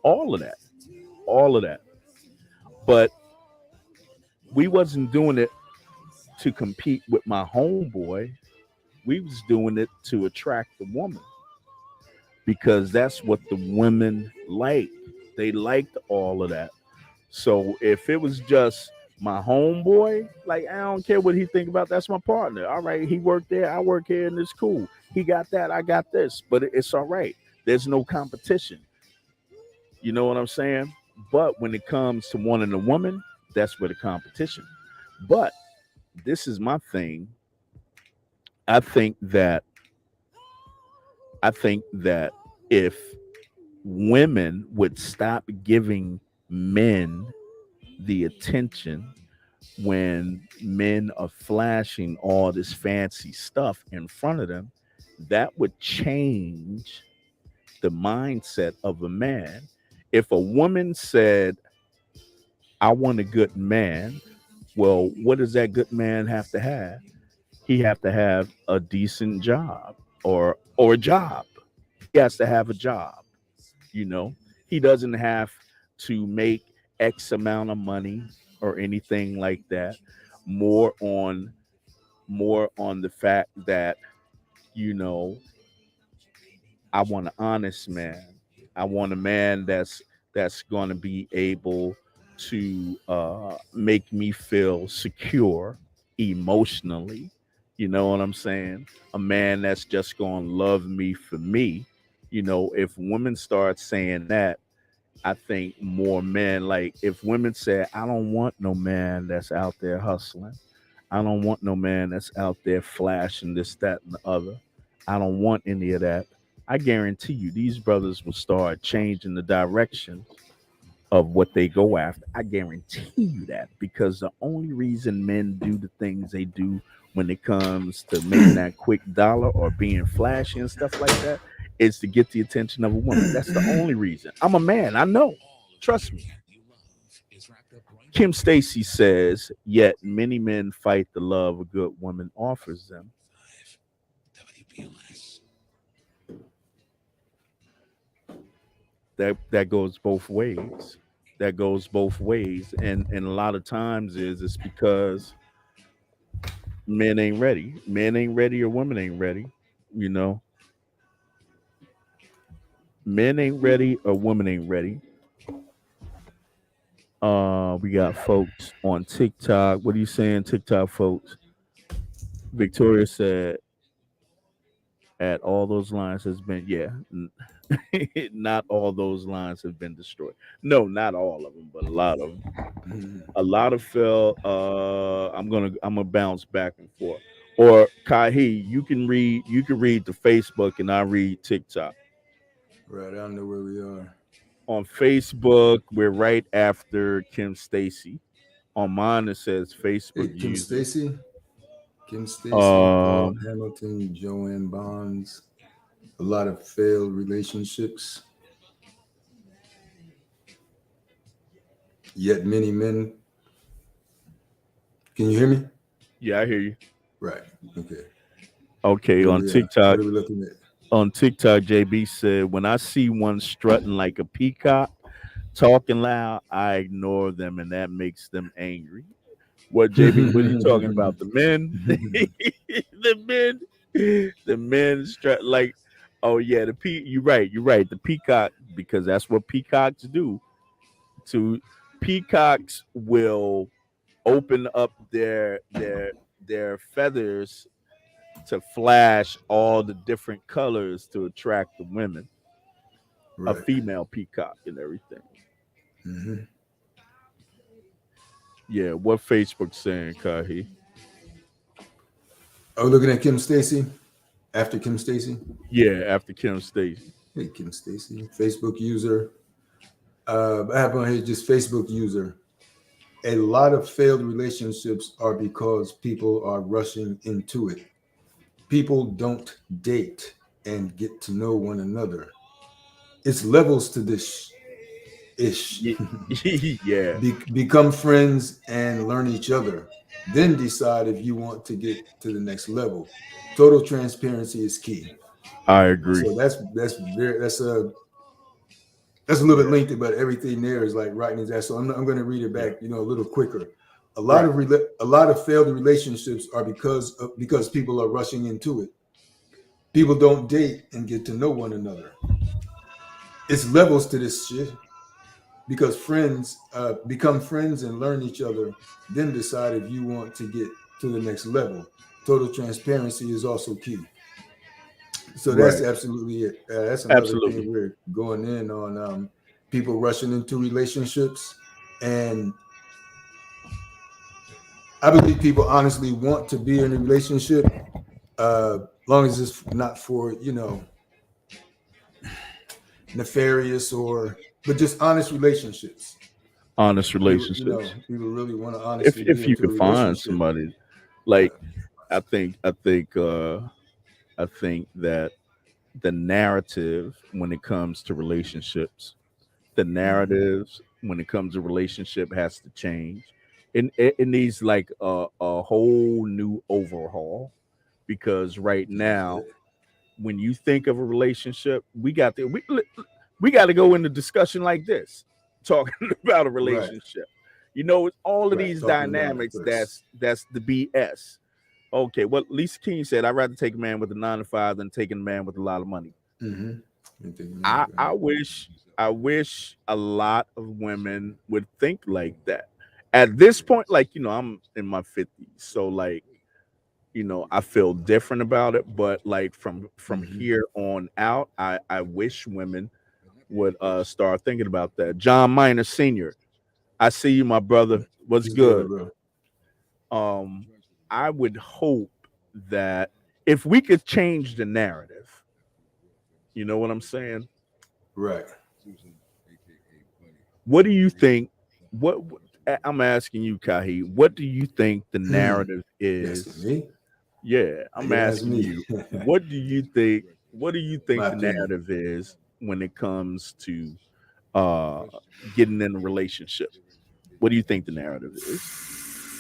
all of that, all of that. But we wasn't doing it to compete with my homeboy. We was doing it to attract the woman because that's what the women like. They liked all of that. So if it was just my homeboy, like I don't care what he think about. That's my partner. All right, he worked there, I work here, and it's cool. He got that, I got this, but it's all right. There's no competition. You know what I'm saying? But when it comes to wanting a woman, that's where the competition. But this is my thing. I think that I think that if women would stop giving men the attention when men are flashing all this fancy stuff in front of them, that would change the mindset of a man. If a woman said, I want a good man, well, what does that good man have to have? He have to have a decent job or a job. He has to have a job, you know. He doesn't have to make X amount of money or anything like that. More on more on the fact that, you know, I want an honest man. I want a man that's going to be able to make me feel secure emotionally. You know what I'm saying? A man that's just going to love me for me. You know, if women start saying that, I think more men, like if women say, I don't want no man that's out there hustling. I don't want no man that's out there flashing this, that, and the other. I don't want any of that. I guarantee you, these brothers will start changing the direction of what they go after. I guarantee you that because the only reason men do the things they do when it comes to making that quick dollar or being flashy and stuff like that is to get the attention of a woman. That's the only reason. I'm a man. I know. Trust me. Kim Stacy says, yet many men fight the love a good woman offers them. That goes both ways. That goes both ways. And a lot of times it's because men ain't ready. Men ain't ready or women ain't ready. You know, men ain't ready or women ain't ready. We got folks on TikTok. What are you saying, TikTok folks? Victoria said, at all those lines has been, yeah, not all those lines have been destroyed. No, not all of them, but a lot of them. A lot of fell. I'm gonna bounce back and forth. Or Kahi, you can read the Facebook and I read TikTok. Right, I don't know where we are. On Facebook, we're right after Kim Stacy. On mine, it says Facebook Hey, Kim user. Stacy, Uh, Paul Hamilton, Joanne Bonds. A lot of failed relationships. Yet many men. Can you hear me? yeah, I hear you. Right. Okay. Okay, Where on we at? TikTok, What are we looking at? JB said, when I see one strutting like a peacock, talking loud, I ignore them, and that makes them angry. What, JB? What are you talking about? The men, the men strut like. Oh yeah, You're right. You're right. The peacock, because that's what peacocks do. To peacocks will open up their feathers to flash all the different colors to attract the women. A Right. female peacock and everything. Mm-hmm. Yeah, what Facebook saying, Kahi? Are we looking at Kim Stacy? After Kim Stacy? Yeah, after Kim Stacy. Hey, Kim Stacy. Facebook user. I have on here just Facebook user. A lot of failed relationships are because people are rushing into it. People don't date and get to know one another. It's levels to this ish. Yeah. Become friends and learn each other. Then decide if you want to get to the next level. Total transparency is key. I agree. So that's a little bit lengthy, but everything there is like writing his ass. So I'm going to read it back, a little quicker. A lot of failed relationships are because people are rushing into it. People don't date and get to know one another. It's levels to this shit because friends become friends and learn each other, then decide if you want to get to the next level. Total transparency is also key. So that's absolutely it. That's another thing we're going in on. People rushing into relationships, and I believe people honestly want to be in a relationship, long as it's not for nefarious but just honest relationships. Honest relationships. People really want to honestly. If you could find somebody, like I think that the narrative when it comes to relationships, the narratives when it comes to relationship has to change. It needs like a whole new overhaul because right now, when you think of a relationship, we got to go into discussion like this, talking about a relationship. It's all of these dynamics. That's the BS. Okay, well, Lisa King said, I'd rather take a man with a 9 to 5 than taking a man with a lot of money. I wish a lot of women would think like that. At this point, like, I'm in my 50s, so like, I feel different about it. But like from here on out, I wish women would start thinking about that. John Minor Sr., I see you, my brother. What's good? I would hope that if we could change the narrative, you know what I'm saying? Right. What do you think? What I'm asking you, Kahi, what do you think the narrative is? Yeah, I'm asking you. What do you think? What do you think the narrative is when it comes to getting in a relationship? What do you think the narrative is?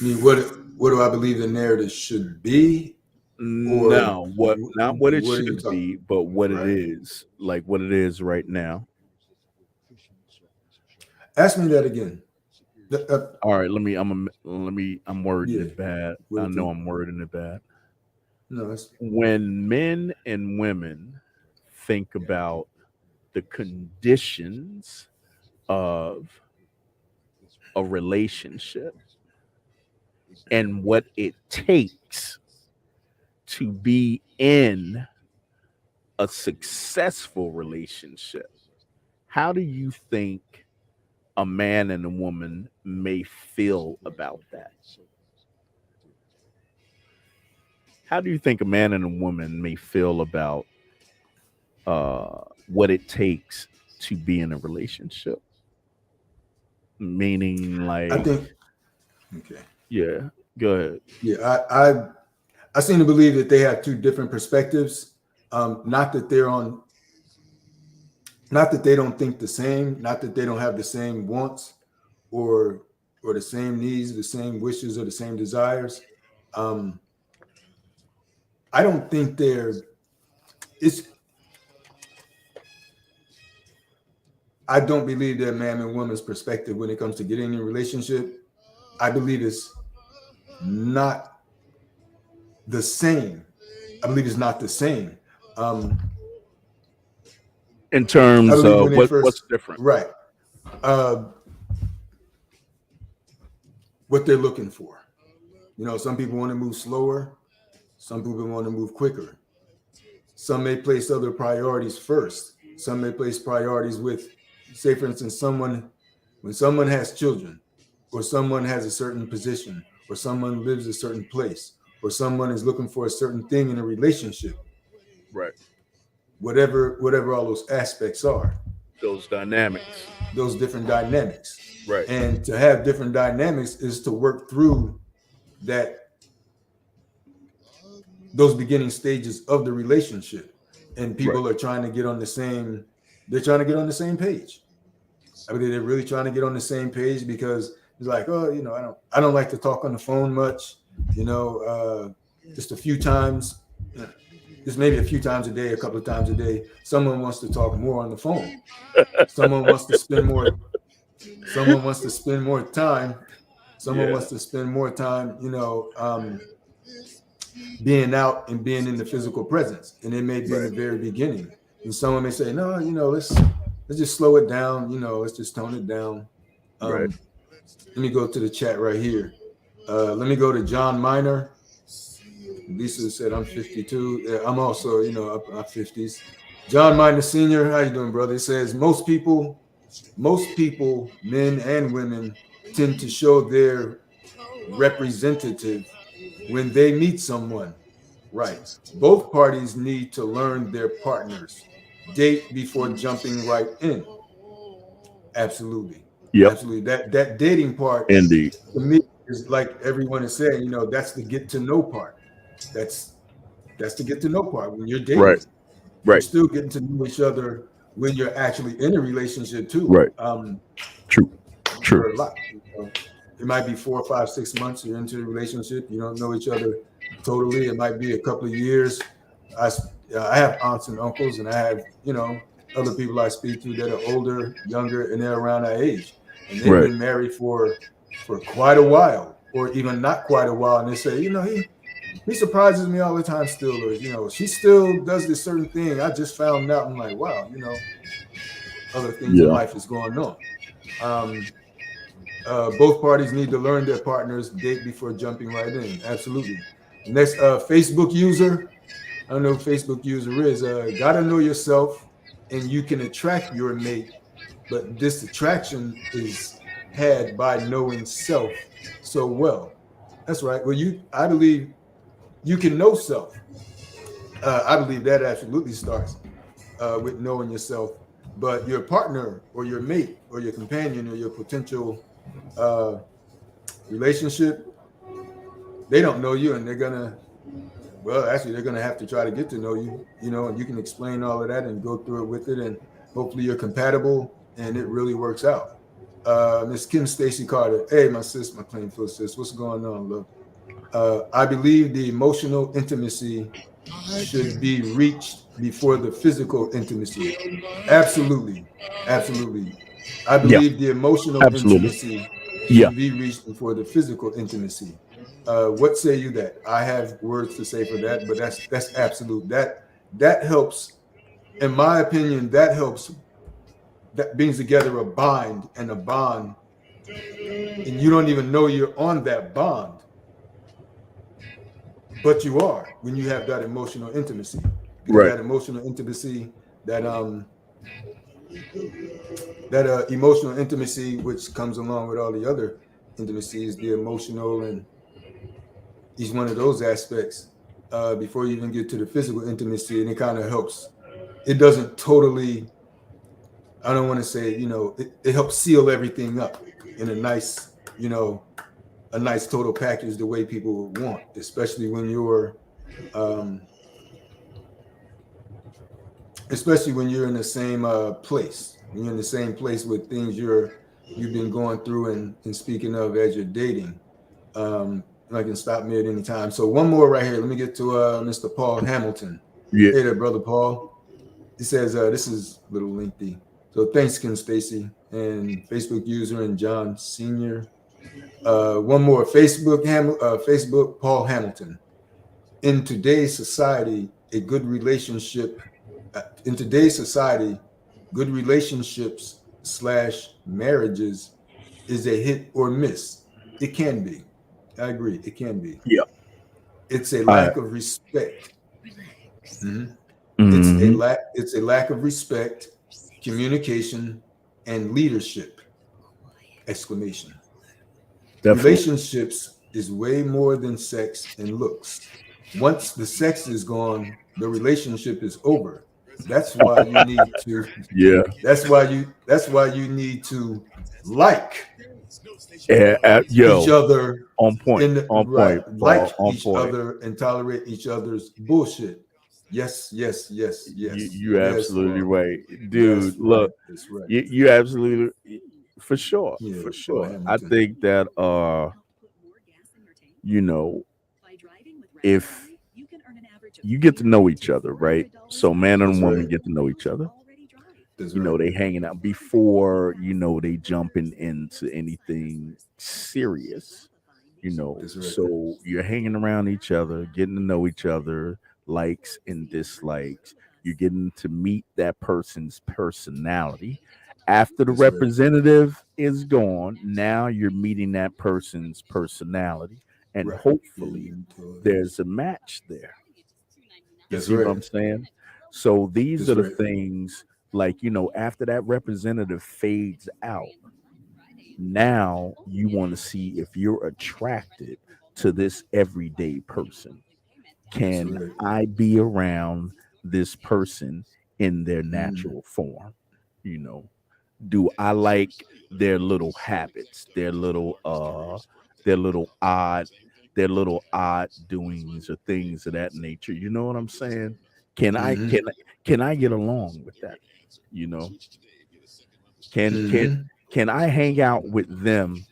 I mean, what do I believe the narrative should be? No, not what it should be, but what it is, like what it is right now. Ask me that again. All right, I'm wording it bad. I know I'm wording it bad. No, when men and women think about the conditions of a relationship and what it takes to be in a successful relationship, how do you think a man and a woman may feel about that? How do you think a man and a woman may feel about what it takes to be in a relationship? Meaning, like, I think. Okay. Yeah. Go ahead. Yeah, I seem to believe that they have two different perspectives. Not that they don't think the same, not that they don't have the same wants or the same needs, the same wishes, or the same desires. I don't think I don't believe that man and woman's perspective when it comes to getting in a relationship, I believe it's not the same. I believe it's not the same. In terms of what's different, right? What they're looking for. Some people want to move slower. Some people want to move quicker. Some may place other priorities first. Some may place priorities with, say, for instance, when someone has children, or someone has a certain position, or someone lives a certain place, or someone is looking for a certain thing in a relationship. Right. Whatever all those aspects are. those dynamics. Those different dynamics. Right. And to have different dynamics is to work through those beginning stages of the relationship. And people are trying to get on the same, they're trying to get on the same page. I mean, they're really trying to get on the same page because it's like, oh, you know, I don't like to talk on the phone much, you know, just a few times, just maybe a few times a day, a couple of times a day. Someone wants to talk more on the phone. Someone wants to spend more time. Someone wants to spend more time, you know, being out and being in the physical presence. And it may be in the very beginning. And someone may say, no, you know, let's just slow it down, you know, let's just tone it down. Let me go to the chat right here. Let me go to John Minor. Lisa said I'm 52. Yeah, I'm also, you know, up in my 50s. John Minor Sr., how you doing, brother? He says most people, men and women, tend to show their representative when they meet someone. Right. Both parties need to learn their partners. Date before jumping right in. Absolutely. Yep. Absolutely. That dating part, indeed, to me is like everyone is saying, you know, that's the get to know part. That's the get to know part. When you're dating, right. You're still getting to know each other when you're actually in a relationship too. Right. True. A lot. You know, it might be 4 or 5, 6 months you're into the relationship. You don't know each other totally. It might be a couple of years. I have aunts and uncles, and I have, you know, other people I speak to that are older, younger, and they're around our age, and they've been married for quite a while, or even not quite a while, and they say, you know, he surprises me all the time still, or, you know, she still does this certain thing. I just found out. I'm like, wow, you know, other things in life is going on. Both parties need to learn their partners, date before jumping right in. Absolutely. Next, Facebook user. I don't know who Facebook user is. Gotta know yourself, and you can attract your mate, but this attraction is had by knowing self so well. That's right. Well, I believe you can know self. I believe that absolutely starts with knowing yourself. But your partner or your mate or your companion or your potential relationship, they don't know you, and they're gonna have to try to get to know you, you know, and you can explain all of that and go through it with it, and hopefully you're compatible and it really works out. Miss Kim Stacy Carter, hey, my sis, my plain foot sis, what's going on, love? I believe the emotional intimacy should be reached before the physical intimacy. Absolutely. I believe the emotional intimacy should be reached before the physical intimacy. What say you that? I have words to say for that, but that's absolute. That helps, in my opinion, that helps. That brings together a bind and a bond, and you don't even know you're on that bond, but you are when you have that emotional intimacy. That emotional intimacy, that emotional intimacy, which comes along with all the other intimacies, the emotional and each one of those aspects before you even get to the physical intimacy, and it kind of helps. It doesn't totally, I don't want to say, you know, it helps seal everything up in a nice, you know, a nice total package the way people would want, especially when you're in the same place. When you're in the same place with things you've been going through and speaking of as you're dating. I can stop me at any time. So one more right here. Let me get to Mr. Paul Hamilton. Yeah. Hey there, brother Paul. He says this is a little lengthy. So thanks, Kim Stacy, and Facebook user and John Sr. One more. Facebook Paul Hamilton. In today's society, good relationships / marriages is a hit or miss. It can be. I agree. It can be. Yeah. It's a lack of respect. Mm-hmm. It's a lack of respect, communication, and leadership. Exclamation. Definitely. Relationships is way more than sex and looks. Once the sex is gone, the relationship is over. That's why you need to. Yeah. That's why you need to like Yo, each other on point. On point, right. Paul. Like On each point. other and tolerate each other's bullshit. Yes. You Yes, absolutely Paul. right, dude. Yes, Look, right. That's right. you absolutely for sure. Yeah, For Paul sure. I Hamilton. think that you know, if you get to know each other, right? So man and That's woman right. get to know each other. That's You know, right. they hanging out before, you know, they jumping into anything serious. You know, That's right. so you're hanging around each other, getting to know each other, likes and dislikes. You're getting to meet that person's personality. After the That's right. representative is gone, now you're meeting that person's personality, and Right. hopefully there's a match there. You That's see what right. I'm saying? So these That's are the right. things, like, you know, after that representative fades out, now you want to see if you're attracted to this everyday person. Can right. I be around this person in their Mm. natural form? You know, do I like their little habits, their little odd, their little odd doings or things of that nature? You know what I'm saying? Can I Mhm. can I get along with that? You know, can Mhm. can I hang out with them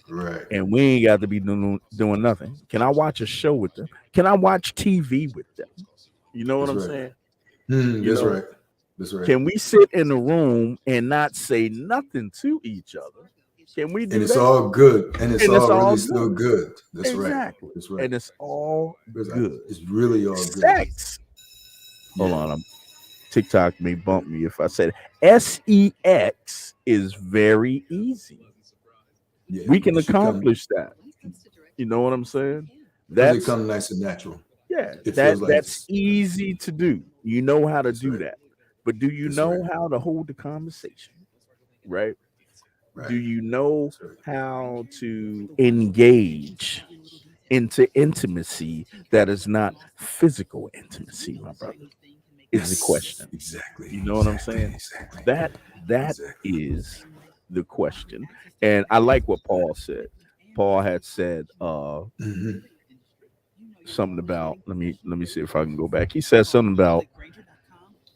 Right. and we ain't got to be doing nothing? Can I watch a show with them? Can I watch TV with them? You know what That's I'm right. saying? You That's know, right. That's right. can we sit in the room and not say nothing to each other? Can we And do it's that? all good. And it's And it's all all really still good. good. That's right. Exactly. That's right. And it's all good. It's really all good. Sex. Hold Yeah. on. TikTok may bump me if I said sex is very easy. Yeah. We can It should come accomplish that. You know what I'm saying? because it That's come nice and natural. yeah, It feels like that's easy to do. You know how to That's do right. that. But do you That's know right. how to hold the conversation? Right? Right. Do you know That's right. how to engage into intimacy that is not physical intimacy, my brother? Is the question. Exactly. You know what I'm saying? Exactly. That Exactly. is the question. And I like what Paul said. Paul had said Mhm. something about, let me see if I can go back. He said something about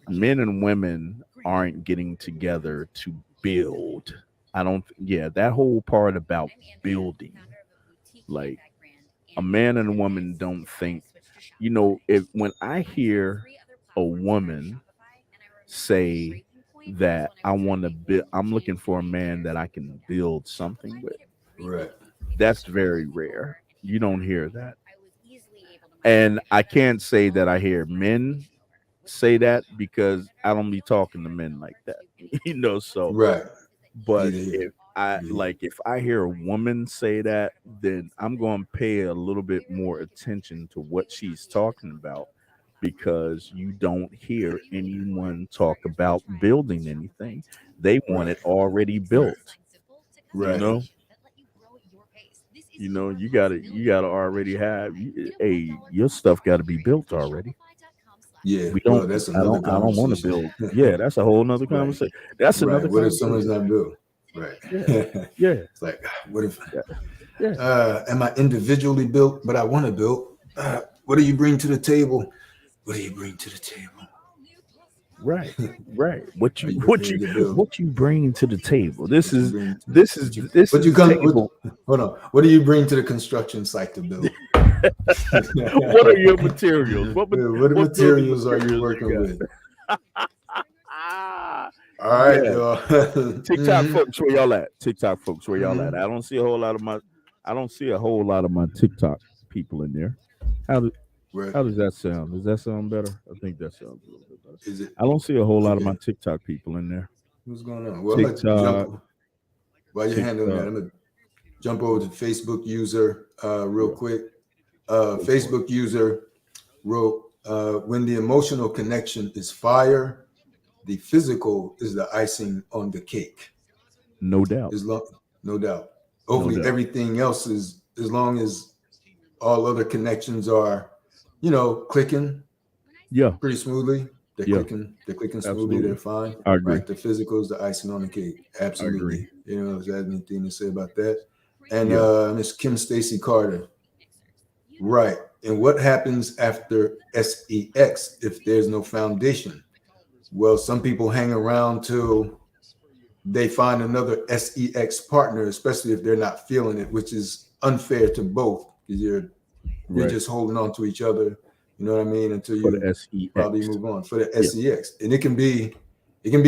men and women aren't getting together to build. I don't, yeah, that whole part about building, like a man and a woman don't think, you know, if when I hear a woman say that I want to build, I'm looking for a man that I can build something with, Right. that's very rare. You don't hear that. And I can't say that I hear men say that because I don't be talking to men like that, you know. So, Right. but Either. if I hear a woman say that, then I'm going to pay a little bit more attention to what she's talking about, because you don't hear anyone talk about building anything. They want it already built. Right. You know. You know, you gotta already have. Hey, your stuff got to be built already. Yeah. We Well, don't. that's I another don't want to conversation. build. Yeah, that's a whole nother Right. conversation. That's Right. another What if someone's conversation. not built? Right. Yeah. Yeah. It's like, what if Yeah. am I individually built, but I want to build? What do you bring to the table? What do you bring to the table? Right. Right. What Are you you what prepared you to build? what you bring to the table? This What you is bring to, this is this what is you the come table. hold on. What do you bring to the construction site to build? What are your materials? What building materials are you materials working you with? got? Ah, All right, yeah. y'all. TikTok Mhm. folks, where y'all at? TikTok folks, where y'all at? Mhm. I don't see a whole lot of my TikTok people in there. How do Right. how does that sound? Does that sound better? I think that sounds a little bit better. Is it I don't see a whole lot of my okay? TikTok people in there. What's going on? Well, I'm gonna TikTok, jump while you're handling that. I'm gonna jump over to Facebook user real Yeah. quick. Go for it. Facebook user wrote, when the emotional connection is fire, the physical is the icing on the cake. No doubt. No doubt. Hopefully doubt. everything else is, as long as all other connections are, clicking Yeah. pretty smoothly, They're Yeah. clicking smoothly. Absolutely. They're fine. I agree. Right. The physicals, the icing on the cake. Absolutely. agree. You know, is there anything to say about that? And Yeah. Miss Kim Stacy Carter. Right. And what happens after sex if there's no foundation? Well, some people hang around till they find another sex partner, especially if they're not feeling it, which is unfair to both because you're Right. just holding on to each other. You know what I mean? Until For you the SEX. probably move on for the sex, and it can be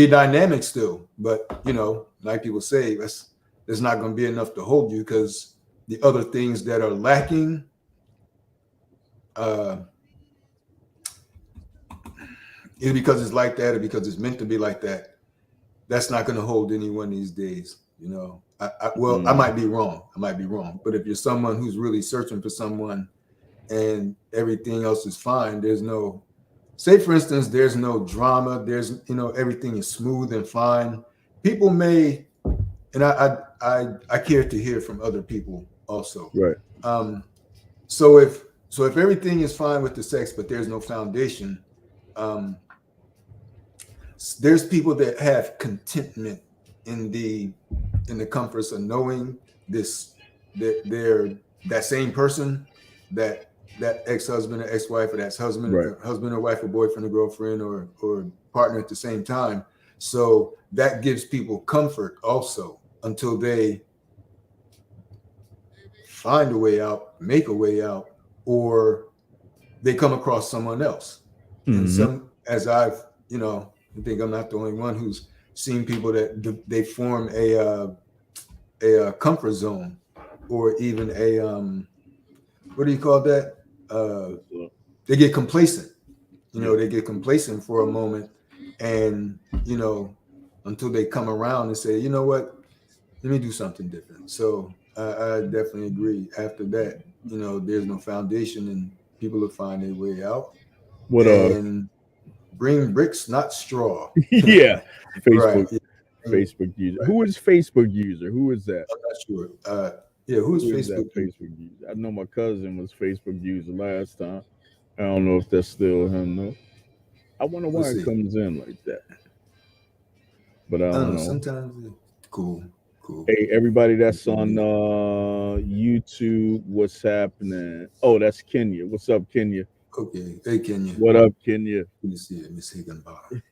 dynamic still, but you know, like people say, there's not going to be enough to hold you because the other things that are lacking, either because it's like that or because it's meant to be like that, that's not going to hold anyone these days. You know, I might be wrong. But if you're someone who's really searching for someone and everything else is fine, there's no, say for instance, there's no drama. There's, you know, everything is smooth and fine. People may, and I care to hear from other people also. Right. So if everything is fine with the sex, but there's no foundation, there's people that have contentment in the comforts of knowing this, that they're that same person, that ex-husband or ex-wife, or that's husband, Right. or husband or wife or boyfriend or girlfriend or partner at the same time. So that gives people comfort also until they find a way out, make a way out, or they come across someone else. And some, as I've, you know, I think I'm not the only one who's seen people that they form a comfort zone, or even a what do you call that? They get complacent. You know, they get complacent for a moment, and you know, until they come around and say, you know what, let me do something different. So I definitely agree. After that, you know, there's no foundation, and people will find their way out. What and bring bricks, not straw. Yeah. Facebook. Right. Facebook user. Who is Facebook user? Who is that? I'm not sure. Yeah, who's Who is Facebook? that Facebook user? I know my cousin was Facebook user last time. I don't know if that's still him though. I wonder why Let's it see. comes in like that. But I I don't don't know. know. Sometimes cool. Hey, everybody that's on YouTube, what's happening? Oh, that's Kenya. What's up, Kenya? Okay. Hey, Kenya. What up, Kenya? Let me see it. Miss Higginbotham.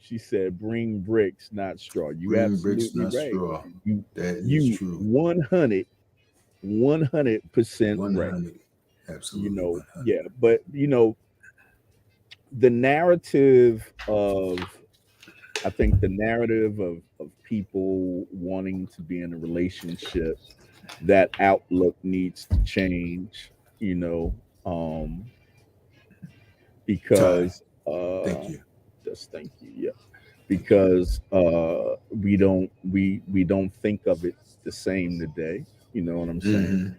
She said, "Bring bricks, not straw." You Bring absolutely bricks, not right. straw. You, That is you true. 100% right. 100. Absolutely. You know, 100. yeah, but you know, the narrative of, I think the narrative of people wanting to be in a relationship, that outlook needs to change, you know, because Thank you. just thank you, yeah, because we don't think of it the same today, you know what I'm saying?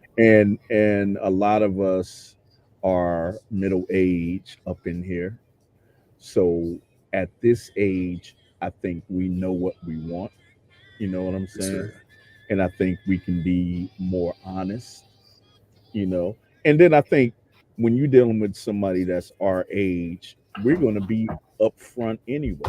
And a lot of us are middle age up in here, so at this age I think we know what we want, you know what I'm That's saying? right. And I think we can be more honest, you know. And then I think when you're dealing with somebody that's our age, we're going to be upfront anyway.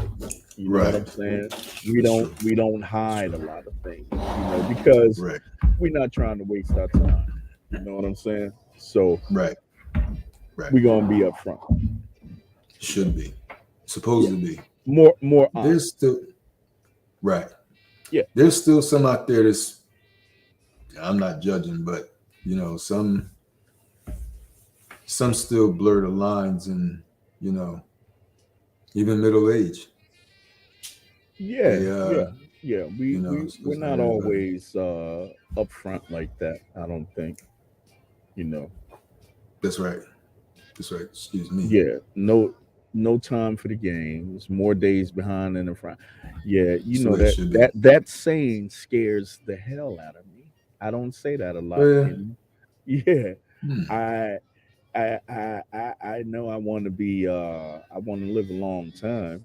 You know what I'm Right. saying? That's We true. don't hide a lot of things, you know, because Right. we're not trying to waste our time. You know what I'm saying? So Right. we're going to be upfront. Should be. Supposed to be. More honest. There's still right. Yeah. There's still some out there that's, I'm not judging, but you know, some still blur the lines, and you know, even middle age. Yeah, They, yeah. you know, We're it's not everybody. always upfront like that, I don't think. You know. That's right. Excuse me. Yeah, no time for the games, more days behind than in front. Yeah, you So know it should be. that saying scares the hell out of me. I don't say that a lot. Yeah. Kenny. Yeah. Hmm. I know I want to be I want to live a long time,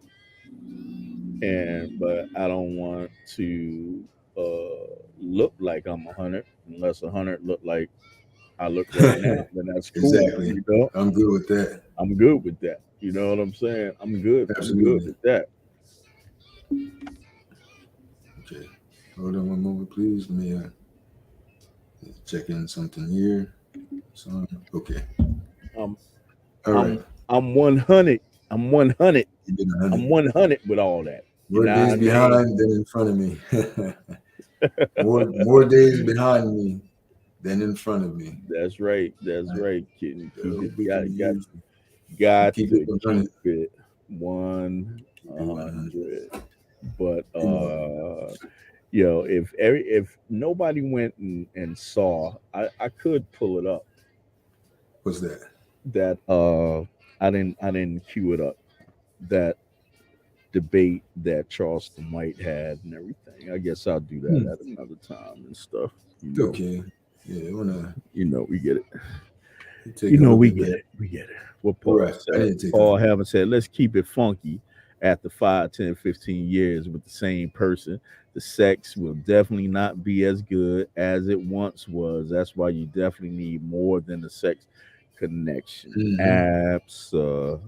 but I don't want to look like I'm 100, unless 100 look like I look right now, then that's cool. Exactly. You know, I'm good with that. I'm good with that. You know what I'm saying? I'm good. I'm good Absolutely. with that. Okay. Hold on one moment, please. Let me check in something here. So, okay. Um, All right. I'm 100. I'm 100. You did I'm 100. 100 with all that. You More know what days I mean? behind than in front of me. more days behind me than in front of me. That's right. That's Right. right, kid. Keep So it. we can use Got keep it to 100. keep it 100. Keep it 100. But You know, if nobody went and saw, I could pull it up. what's that? That I didn't cue it up. That debate that Charleston White had and everything. I guess I'll do that at another time and stuff. You know, Okay. Yeah, I wanna we get it. take a look We at get that. it. We get it. What All Paul right. I said. need to take a Paul look. having said, let's keep it funky after 5, 10, 15 years with the same person. The sex will definitely not be as good as it once was. That's why you definitely need more than the sex connection. Absolutely.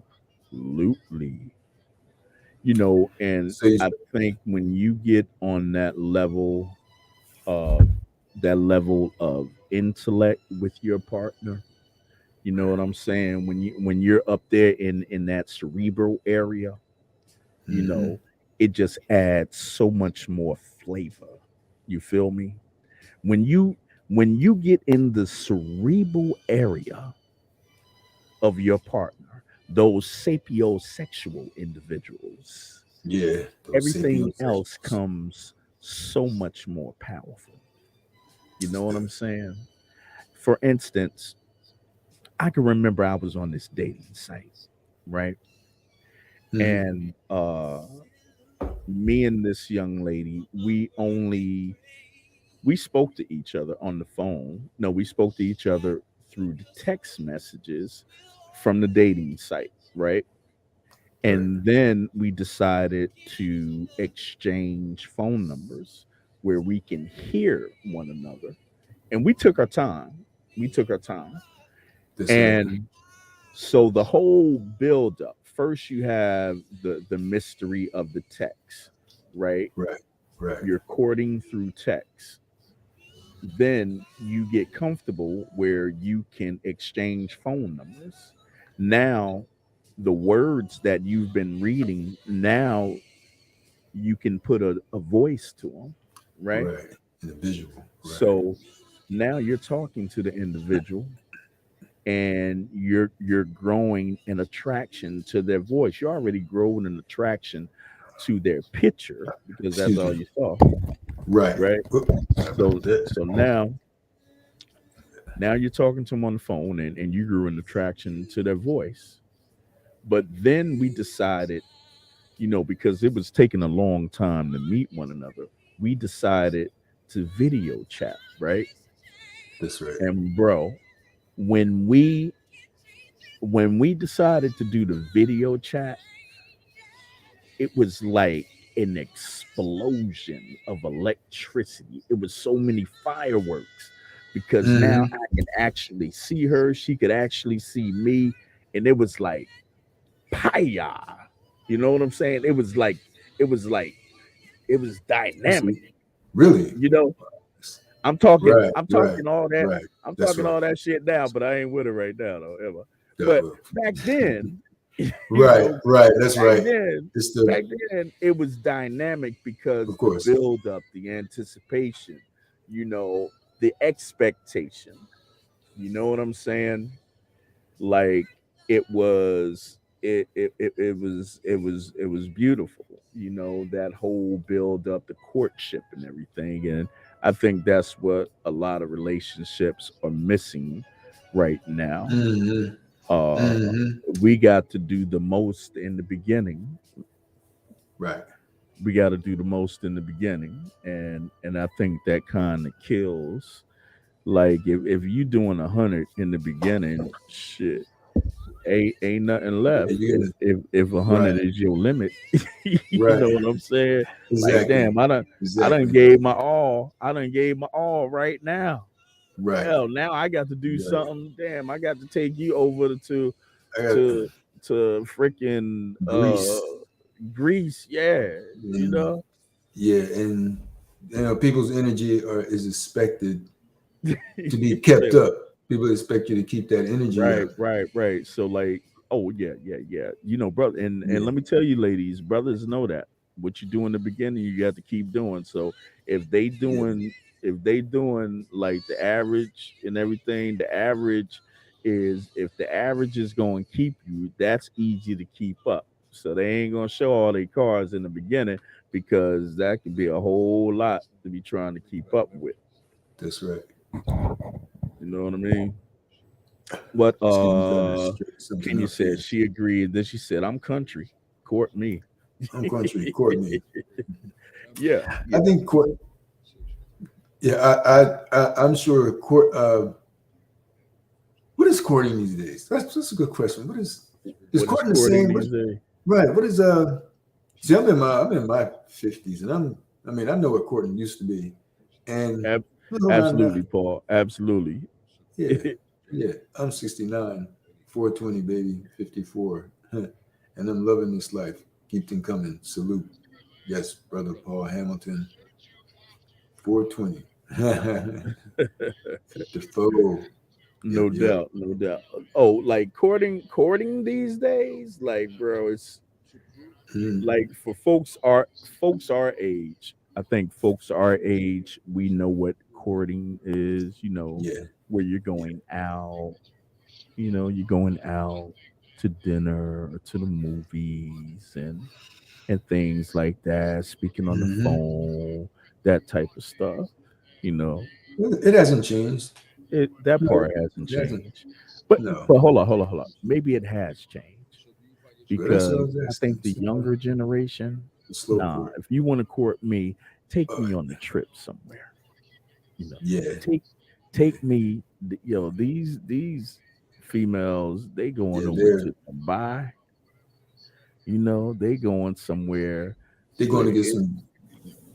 And So you I think when you get on uh that level of intellect with your partner, you know what I'm saying? When you're up there in that cerebral area, you know, it just adds so much more flavor. You feel me? When you get in the cerebral area of your partner, those sapiosexual individuals, yeah, those everything else sapiosexuals. comes so much more powerful. You know what I'm saying? For instance, I can remember I was on this dating site, right? And me and this young lady, we spoke to each other on the phone. No, we spoke to each other through the text messages from the dating site, right? Right. And then we decided to exchange phone numbers where we can hear one another. And we took our time. We took our time. That's right. And so the whole build up, first you have the mystery of the text, right? Right. Right. You're courting through text. Then you get comfortable where you can exchange phone numbers. Now, the words that you've been reading, now you can put a voice to them, right? Right. And the visual. Right. So now you're talking to the individual and you're growing an attraction to their voice. You're already growing an attraction to their picture because that's Excuse all me. you saw, Right. right? Whoop. Sorry So about that. so now you're talking to them on the phone and you grew an attraction to their voice. But then we decided, because it was taking a long time to meet one another, we decided to video chat, right? That's right. And bro, when we decided to do the video chat, it was like an explosion of electricity. It was so many fireworks because now I can actually see her, she could actually see me, and it was like paya. You know what I'm saying? It was like it was dynamic. Really? You know, I'm talking Right. I'm Right. talking all that Right. I'm That's talking right. all that shit now, but I ain't with her right now though, ever. That But will. back then, you Right. know, Right. That's back right. then, It's back the, then it was dynamic because of the course. build up, the anticipation, the expectation. You know what I'm saying? Like it was beautiful. That whole build up, the courtship and everything. And I think that's what a lot of relationships are missing right now. Mm-hmm. Uh, Mm-hmm. we got to do the most in the beginning. Right. We got to do the most in the beginning, and I think that kind of kills. Like if you doing 100 in the beginning, shit, ain't nothing Yeah, left. you're If gonna, if a right. hundred is your limit, you Right. know what I'm saying? Like, Exactly. damn, I done Exactly. gave my all. I done gave my all right now. Right. Hell, now I got to do Right. something. Damn, I got to take you over to I got to freaking Greece. Greece. Yeah, you And, know. yeah, and people's energy is expected to be kept up. People expect you to keep that energy up. Right. So like, oh yeah. You know, brother, and Yeah. let me tell you, ladies, brothers know that what you do in the beginning, you got to keep doing. So if they doing like the average and everything, the average is if the average is going to keep you, that's easy to keep up. So they ain't gonna show all their cards in the beginning because that could be a whole lot to be trying to keep up with. That's right. You know what I mean? But See, I'm trying to straighten something Kenya up here. said she agreed. Then she said, "I'm country. Court me." I'm country. Courtney. Yeah. I think court. Yeah, I'm sure court. What is courting these days? That's a good question. What is What is courting the courting same? these days? Right. What is See, I'm in my 50s, and I know what courting used to be, and what's going on now? Absolutely, Paul. Absolutely. Yeah. I'm 69, 420, baby, 54, and I'm loving this life. Keep them coming. Salute. Yes, brother Paul Hamilton, 420. Defoe. No Yep. doubt, no doubt. Oh, like courting these days, like bro, it's like for folks our age. I think folks our age, we know what courting is. You know, Yeah. where you're going out. You know, you're going out to dinner or to the movies and things like that. Speaking on the Mhm. phone, that type of stuff. You know, It hasn't changed. that No, part hasn't it hasn't. changed. But No. hold on. Maybe it has changed But that's what I because was I think asking. the younger generation, The slow nah, court. if you want to court me, take Uh, me on the trip somewhere. You know, yeah. take me. These females, they going Yeah. over to Dubai. You know, they going somewhere They're going where to get some.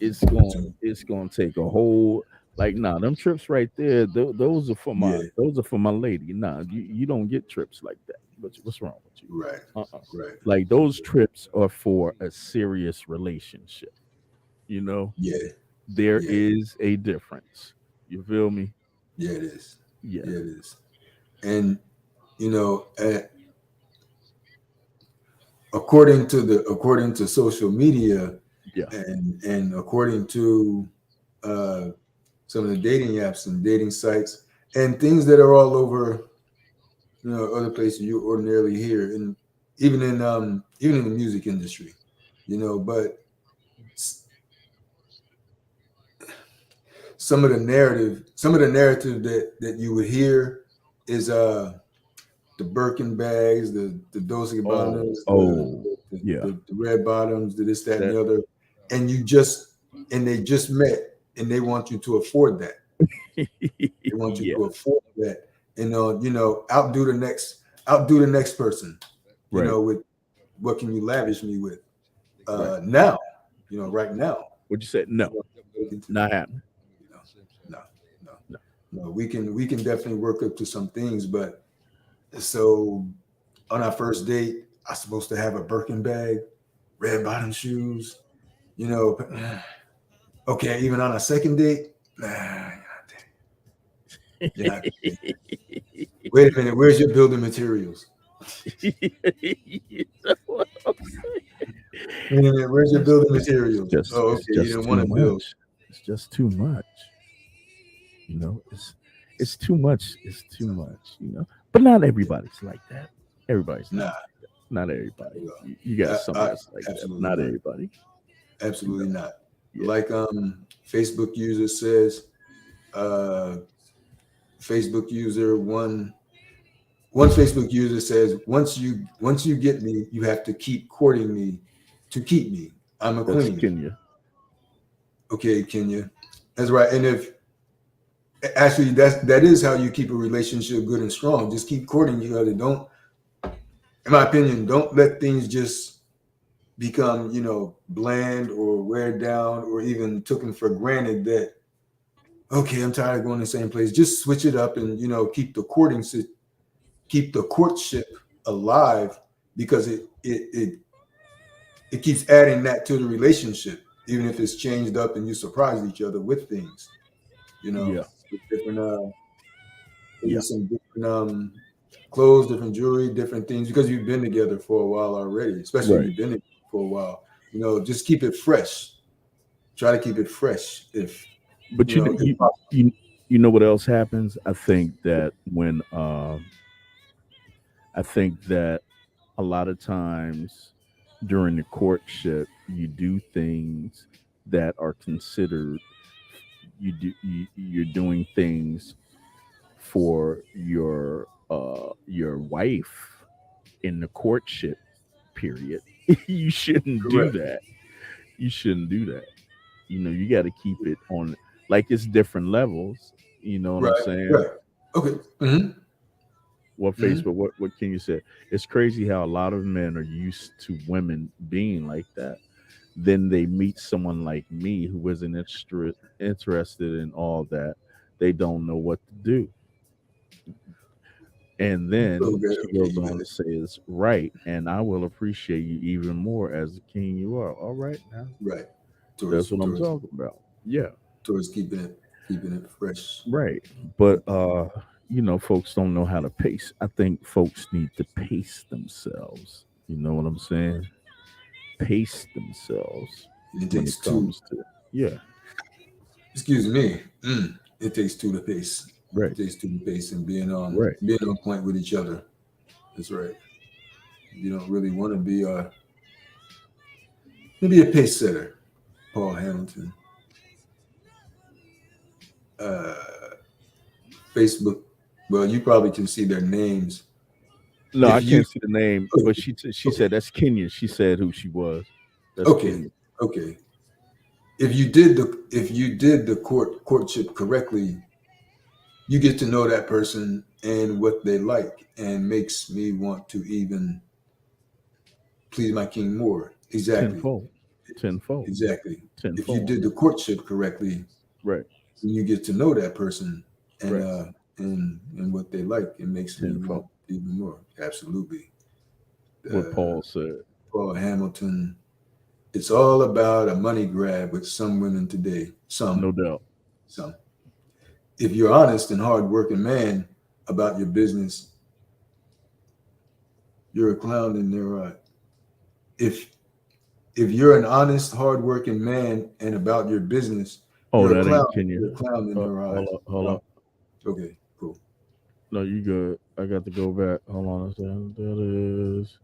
it's going to take a whole like nah them trips right there Yeah. those are for my lady. Nah, you don't get trips like that. What's wrong with you? Right. Uh-uh. Right. Like those trips are for a serious relationship. You know, Yeah. there Yeah. is a difference. You feel me? Yeah. It is. Yeah. Yeah. It is. And you know, according to social media, Yeah. and according to uh, some of the dating apps and dating sites and things that are all over, other places you ordinarily hear, and even in the music industry, but some of the narrative that you would hear is the Birkin bags, the Dolce & Oh, Gabbanas, oh, yeah. the red bottoms, the this, that, and That the other, and they just met, and they want you to afford that. They want you yeah. to afford that, and outdo the next person. Right. With what can you lavish me with? Right. Now, right now. What you said? No, not happening. No, no, No. no. We can definitely work up to some things, but so on our first date, I'm supposed to have a Birkin bag, red bottom shoes, okay, even on a second date, nah, you're not. Wait a minute, where's your building materials? You know what I'm Wait a minute, where's your building materials? Oh, it's okay, you just didn't too want to build. much. It's just too much. You know, it's too much. It's too much. You know, but not everybody's like that. Everybody's Nah, not. Not everybody. well, You got some that's like that. absolutely Not not. everybody. Absolutely not. Yeah. Like Facebook user says, Facebook user one Facebook user says, once you get me, you have to keep courting me to keep me. I'm a That's queen. Kenya. Okay, Kenya. That's right. And if actually that is how you keep a relationship good and strong. Just keep courting each other. Don't, in my opinion, don't let things just become, bland or wear down or even taken for granted that, okay, I'm tired of going to the same place. Just switch it up and, keep the courtship alive because it keeps adding that to the relationship, even if it's changed up and you surprise each other with things, you know, Yeah. with different Yeah. some different clothes, different jewelry, different things, because you've been together for a while already, especially if Right. you've been together for a while. You know, just keep it fresh. Try to keep it fresh if But you know if possible. you know what else happens? I think that I think that a lot of times during the courtship, you do things that are considered you're doing things for your wife in the courtship period. You shouldn't do Correct. that. You shouldn't do that. You know, you got to keep it on like it's different levels. You know what I'm Right. saying? Right. Okay. Mm-hmm. What Mm-hmm. Facebook? What can you say? It's crazy how a lot of men are used to women being like that. Then they meet someone like me who isn't interested in all that. They don't know what to do. And then Okay. she Okay. goes You on to say, "It's right, and I will appreciate you even more as the king you are." All right, now right. that's Towards what I'm towards talking about. Yeah, towards keeping it fresh. right. But you know, folks don't know how to pace. I think folks need to pace themselves. You know what I'm saying? Pace themselves And it when takes it two. comes to yeah, Excuse me. It takes two to pace. right, It takes two to pace and right. being on point with each other. That's right. You don't really want to be maybe a pace setter. Paul Hamilton. Uh, Facebook. Well, you probably can see their names No, I if you. can't see the name, but she Okay. said that's Kenya. She said who she was. That's Okay. Kenya. Okay. If you did the courtship correctly, you get to know that person and what they like, and makes me want to even please my king more. Exactly. Tenfold, tenfold, Exactly. If you tenfold. did the courtship correctly, Right, you get to know that person and right, uh and what they like. It makes me want tenfold. even more. Absolutely. What Uh, Paul said. Paul Hamilton. It's all about a money grab with some women today. No doubt. Some. If you're honest and hardworking man about your business, you're a clown in their eye. If you're an honest, hardworking man and about your business, Oh, you're a that clown. ain't Kenya. You're a clown in her eyes. Hold up, hold Oh, up. okay, cool. No, you good. I got to go back. Hold on a second. That is.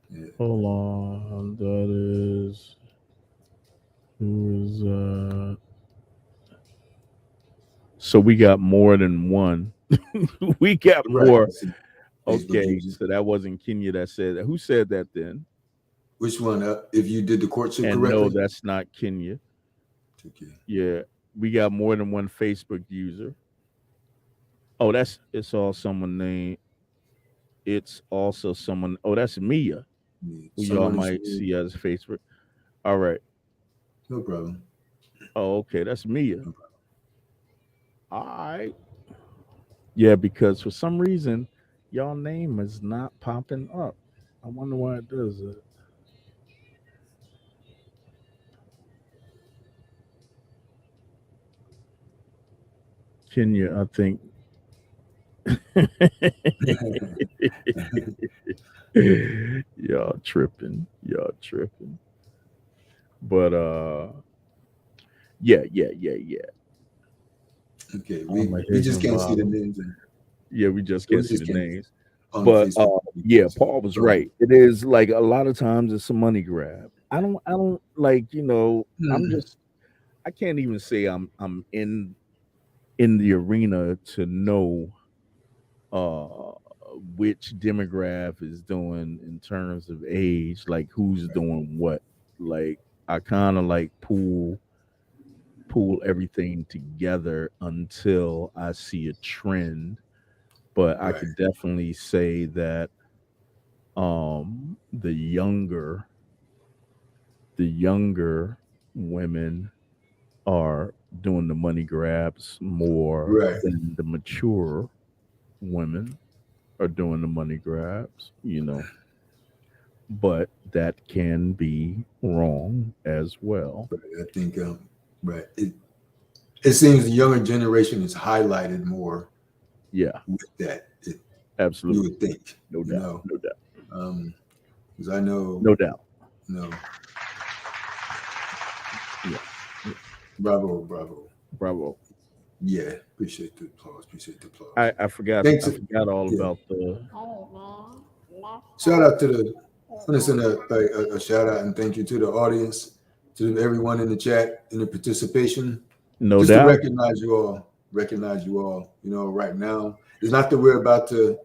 Yeah. Hold on. That is. Who is So we got more than one. We got Right. more. I see. Facebook Okay, user. so that wasn't Kenya that said that. Who said that then? Which one? If you did the courtship And no, correctly. that's not Kenya. Okay. Yeah, we got more than one Facebook user. Oh, that's it's all someone named. It's also someone. Oh, that's Mia, Yeah. who y'all Someone is might see as Facebook. All right. no problem. Oh, okay, that's Mia. No problem. All right. Yeah, because for some reason, y'all name is not popping up. I wonder why it does it. Kenya, I think. Y'all tripping. Y'all tripping. But yeah. Okay. I'm a We just can't see the Higginbottom. names. Yeah, we just We can't see just the can't names. on But Facebook. yeah, Paul was right. It is like a lot of times it's a money grab. I don't like, I'm Hmm. just I can't even say I'm in the arena to know uh which demographic is doing in terms of age, like who's doing what. Like I kind of like pool everything together until I see a trend, but I Right. could definitely say that the younger women are doing the money grabs more Right. than the mature women are doing the money grabs. but that can be wrong as well. I think, right. It seems the younger generation is highlighted more. Yeah, with that. Absolutely. You would think. No doubt. No doubt. Because I know. No doubt. No. Yeah. Bravo. Yeah. Appreciate the applause. I forgot. I forgot all about the. Shout out to the. I want to send a shout out and thank you to the audience, to everyone in the chat, in the participation. No Just doubt. to recognize you all. You know, right now. It's not that we're about to,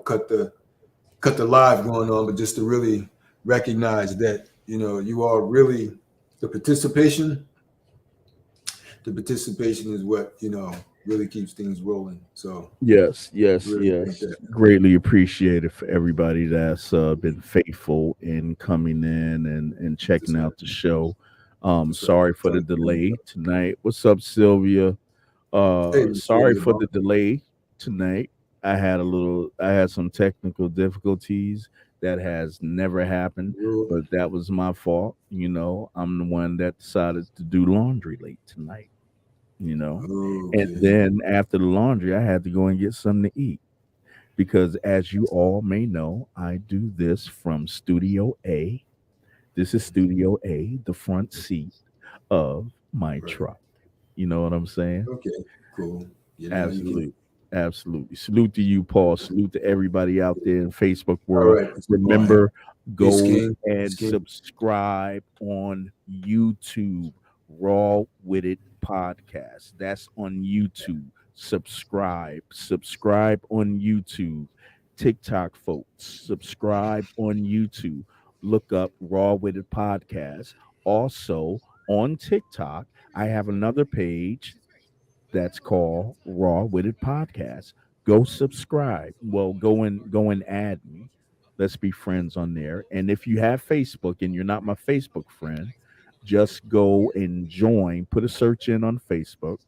cut the live going on, but just to really recognize that, you are really the participation is what, really keeps things rolling. So yes. really Greatly appreciated for everybody that's been faithful in coming in and checking out the show. Sorry for the delay tonight. What's up, Sylvia? Sorry for the delay tonight. I had some technical difficulties. That has never happened, but that was my fault. I'm the one that decided to do laundry late tonight. And then after the laundry, I had to go and get something to eat because, as you all may know, I do this from Studio A. This is Studio A, the front seat of my truck. You know what I'm saying? Okay, cool. Absolutely. Salute to you, Paul. Salute to everybody out there in Facebook world. Right. Remember, go and subscribe on YouTube. Raw With It Podcast. That's on YouTube. Subscribe on YouTube. TikTok folks, subscribe on YouTube. Look up Raw With It Podcast. Also on TikTok, I have another page that's called Raw With It Podcast. Go subscribe. Well, go and add me. Let's be friends on there. And if you have Facebook and you're not my Facebook friend, just go and join. Put a search in on Facebook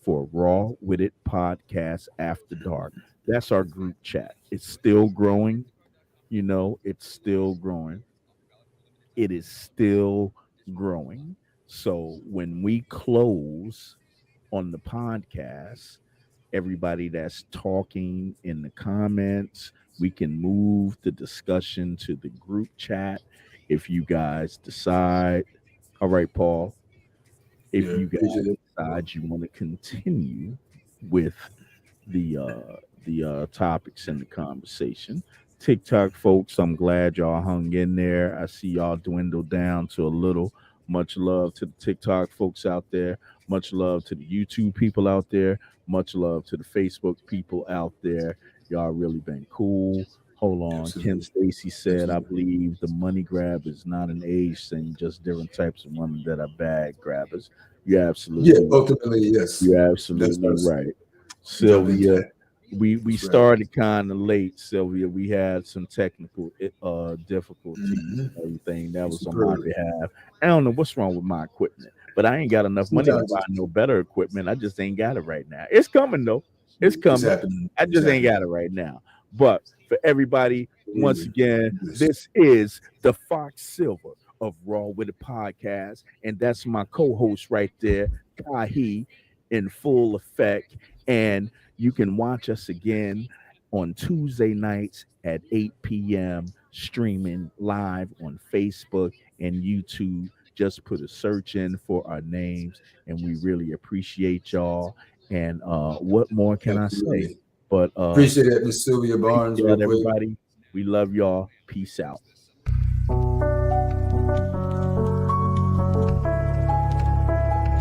for Raw With It Podcast After Dark. That's our group chat. It's still growing. It's still growing. It is still growing. So when we close on the podcast, everybody that's talking in the comments, we can move the discussion to the group chat if you guys decide. All right, Paul, if you guys decide you want to continue with the topics in the conversation. TikTok folks, I'm glad y'all hung in there. I see y'all dwindle down to a little. Much love to the TikTok folks out there. Much love to the YouTube people out there. Much love to the Facebook people out there. Y'all really been cool. Hold on. Absolutely. Ken Stacy said, I believe the money grab is not an age thing, just different types of women that are bag grabbers. You're absolutely right. Ultimately, yes. You're absolutely right. Sylvia, we started kind of late, Sylvia. We had some technical difficulties and everything. That was on my behalf. I don't know what's wrong with my equipment, but I ain't got enough money to buy no better equipment. I just ain't got it right now. It's coming, though. It's coming. I just ain't got it right now. But for everybody, once again, this is the Fox Silver of Raw With It Podcast, and that's my co-host right there, Kahi, in full effect. And you can watch us again on Tuesday nights at 8 p.m. streaming live on Facebook and YouTube. Just put a search in for our names, and we really appreciate y'all. And what more can I say? But appreciate it, Miss Sylvia Barnes. Everybody, we love y'all. Peace out.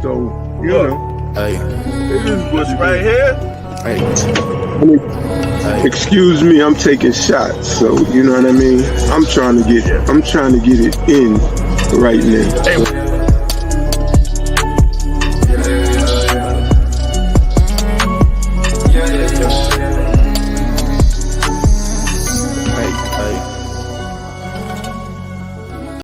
So this is what's right here. Excuse me, I'm taking shots, so you know what I mean. I'm trying to get it in right now.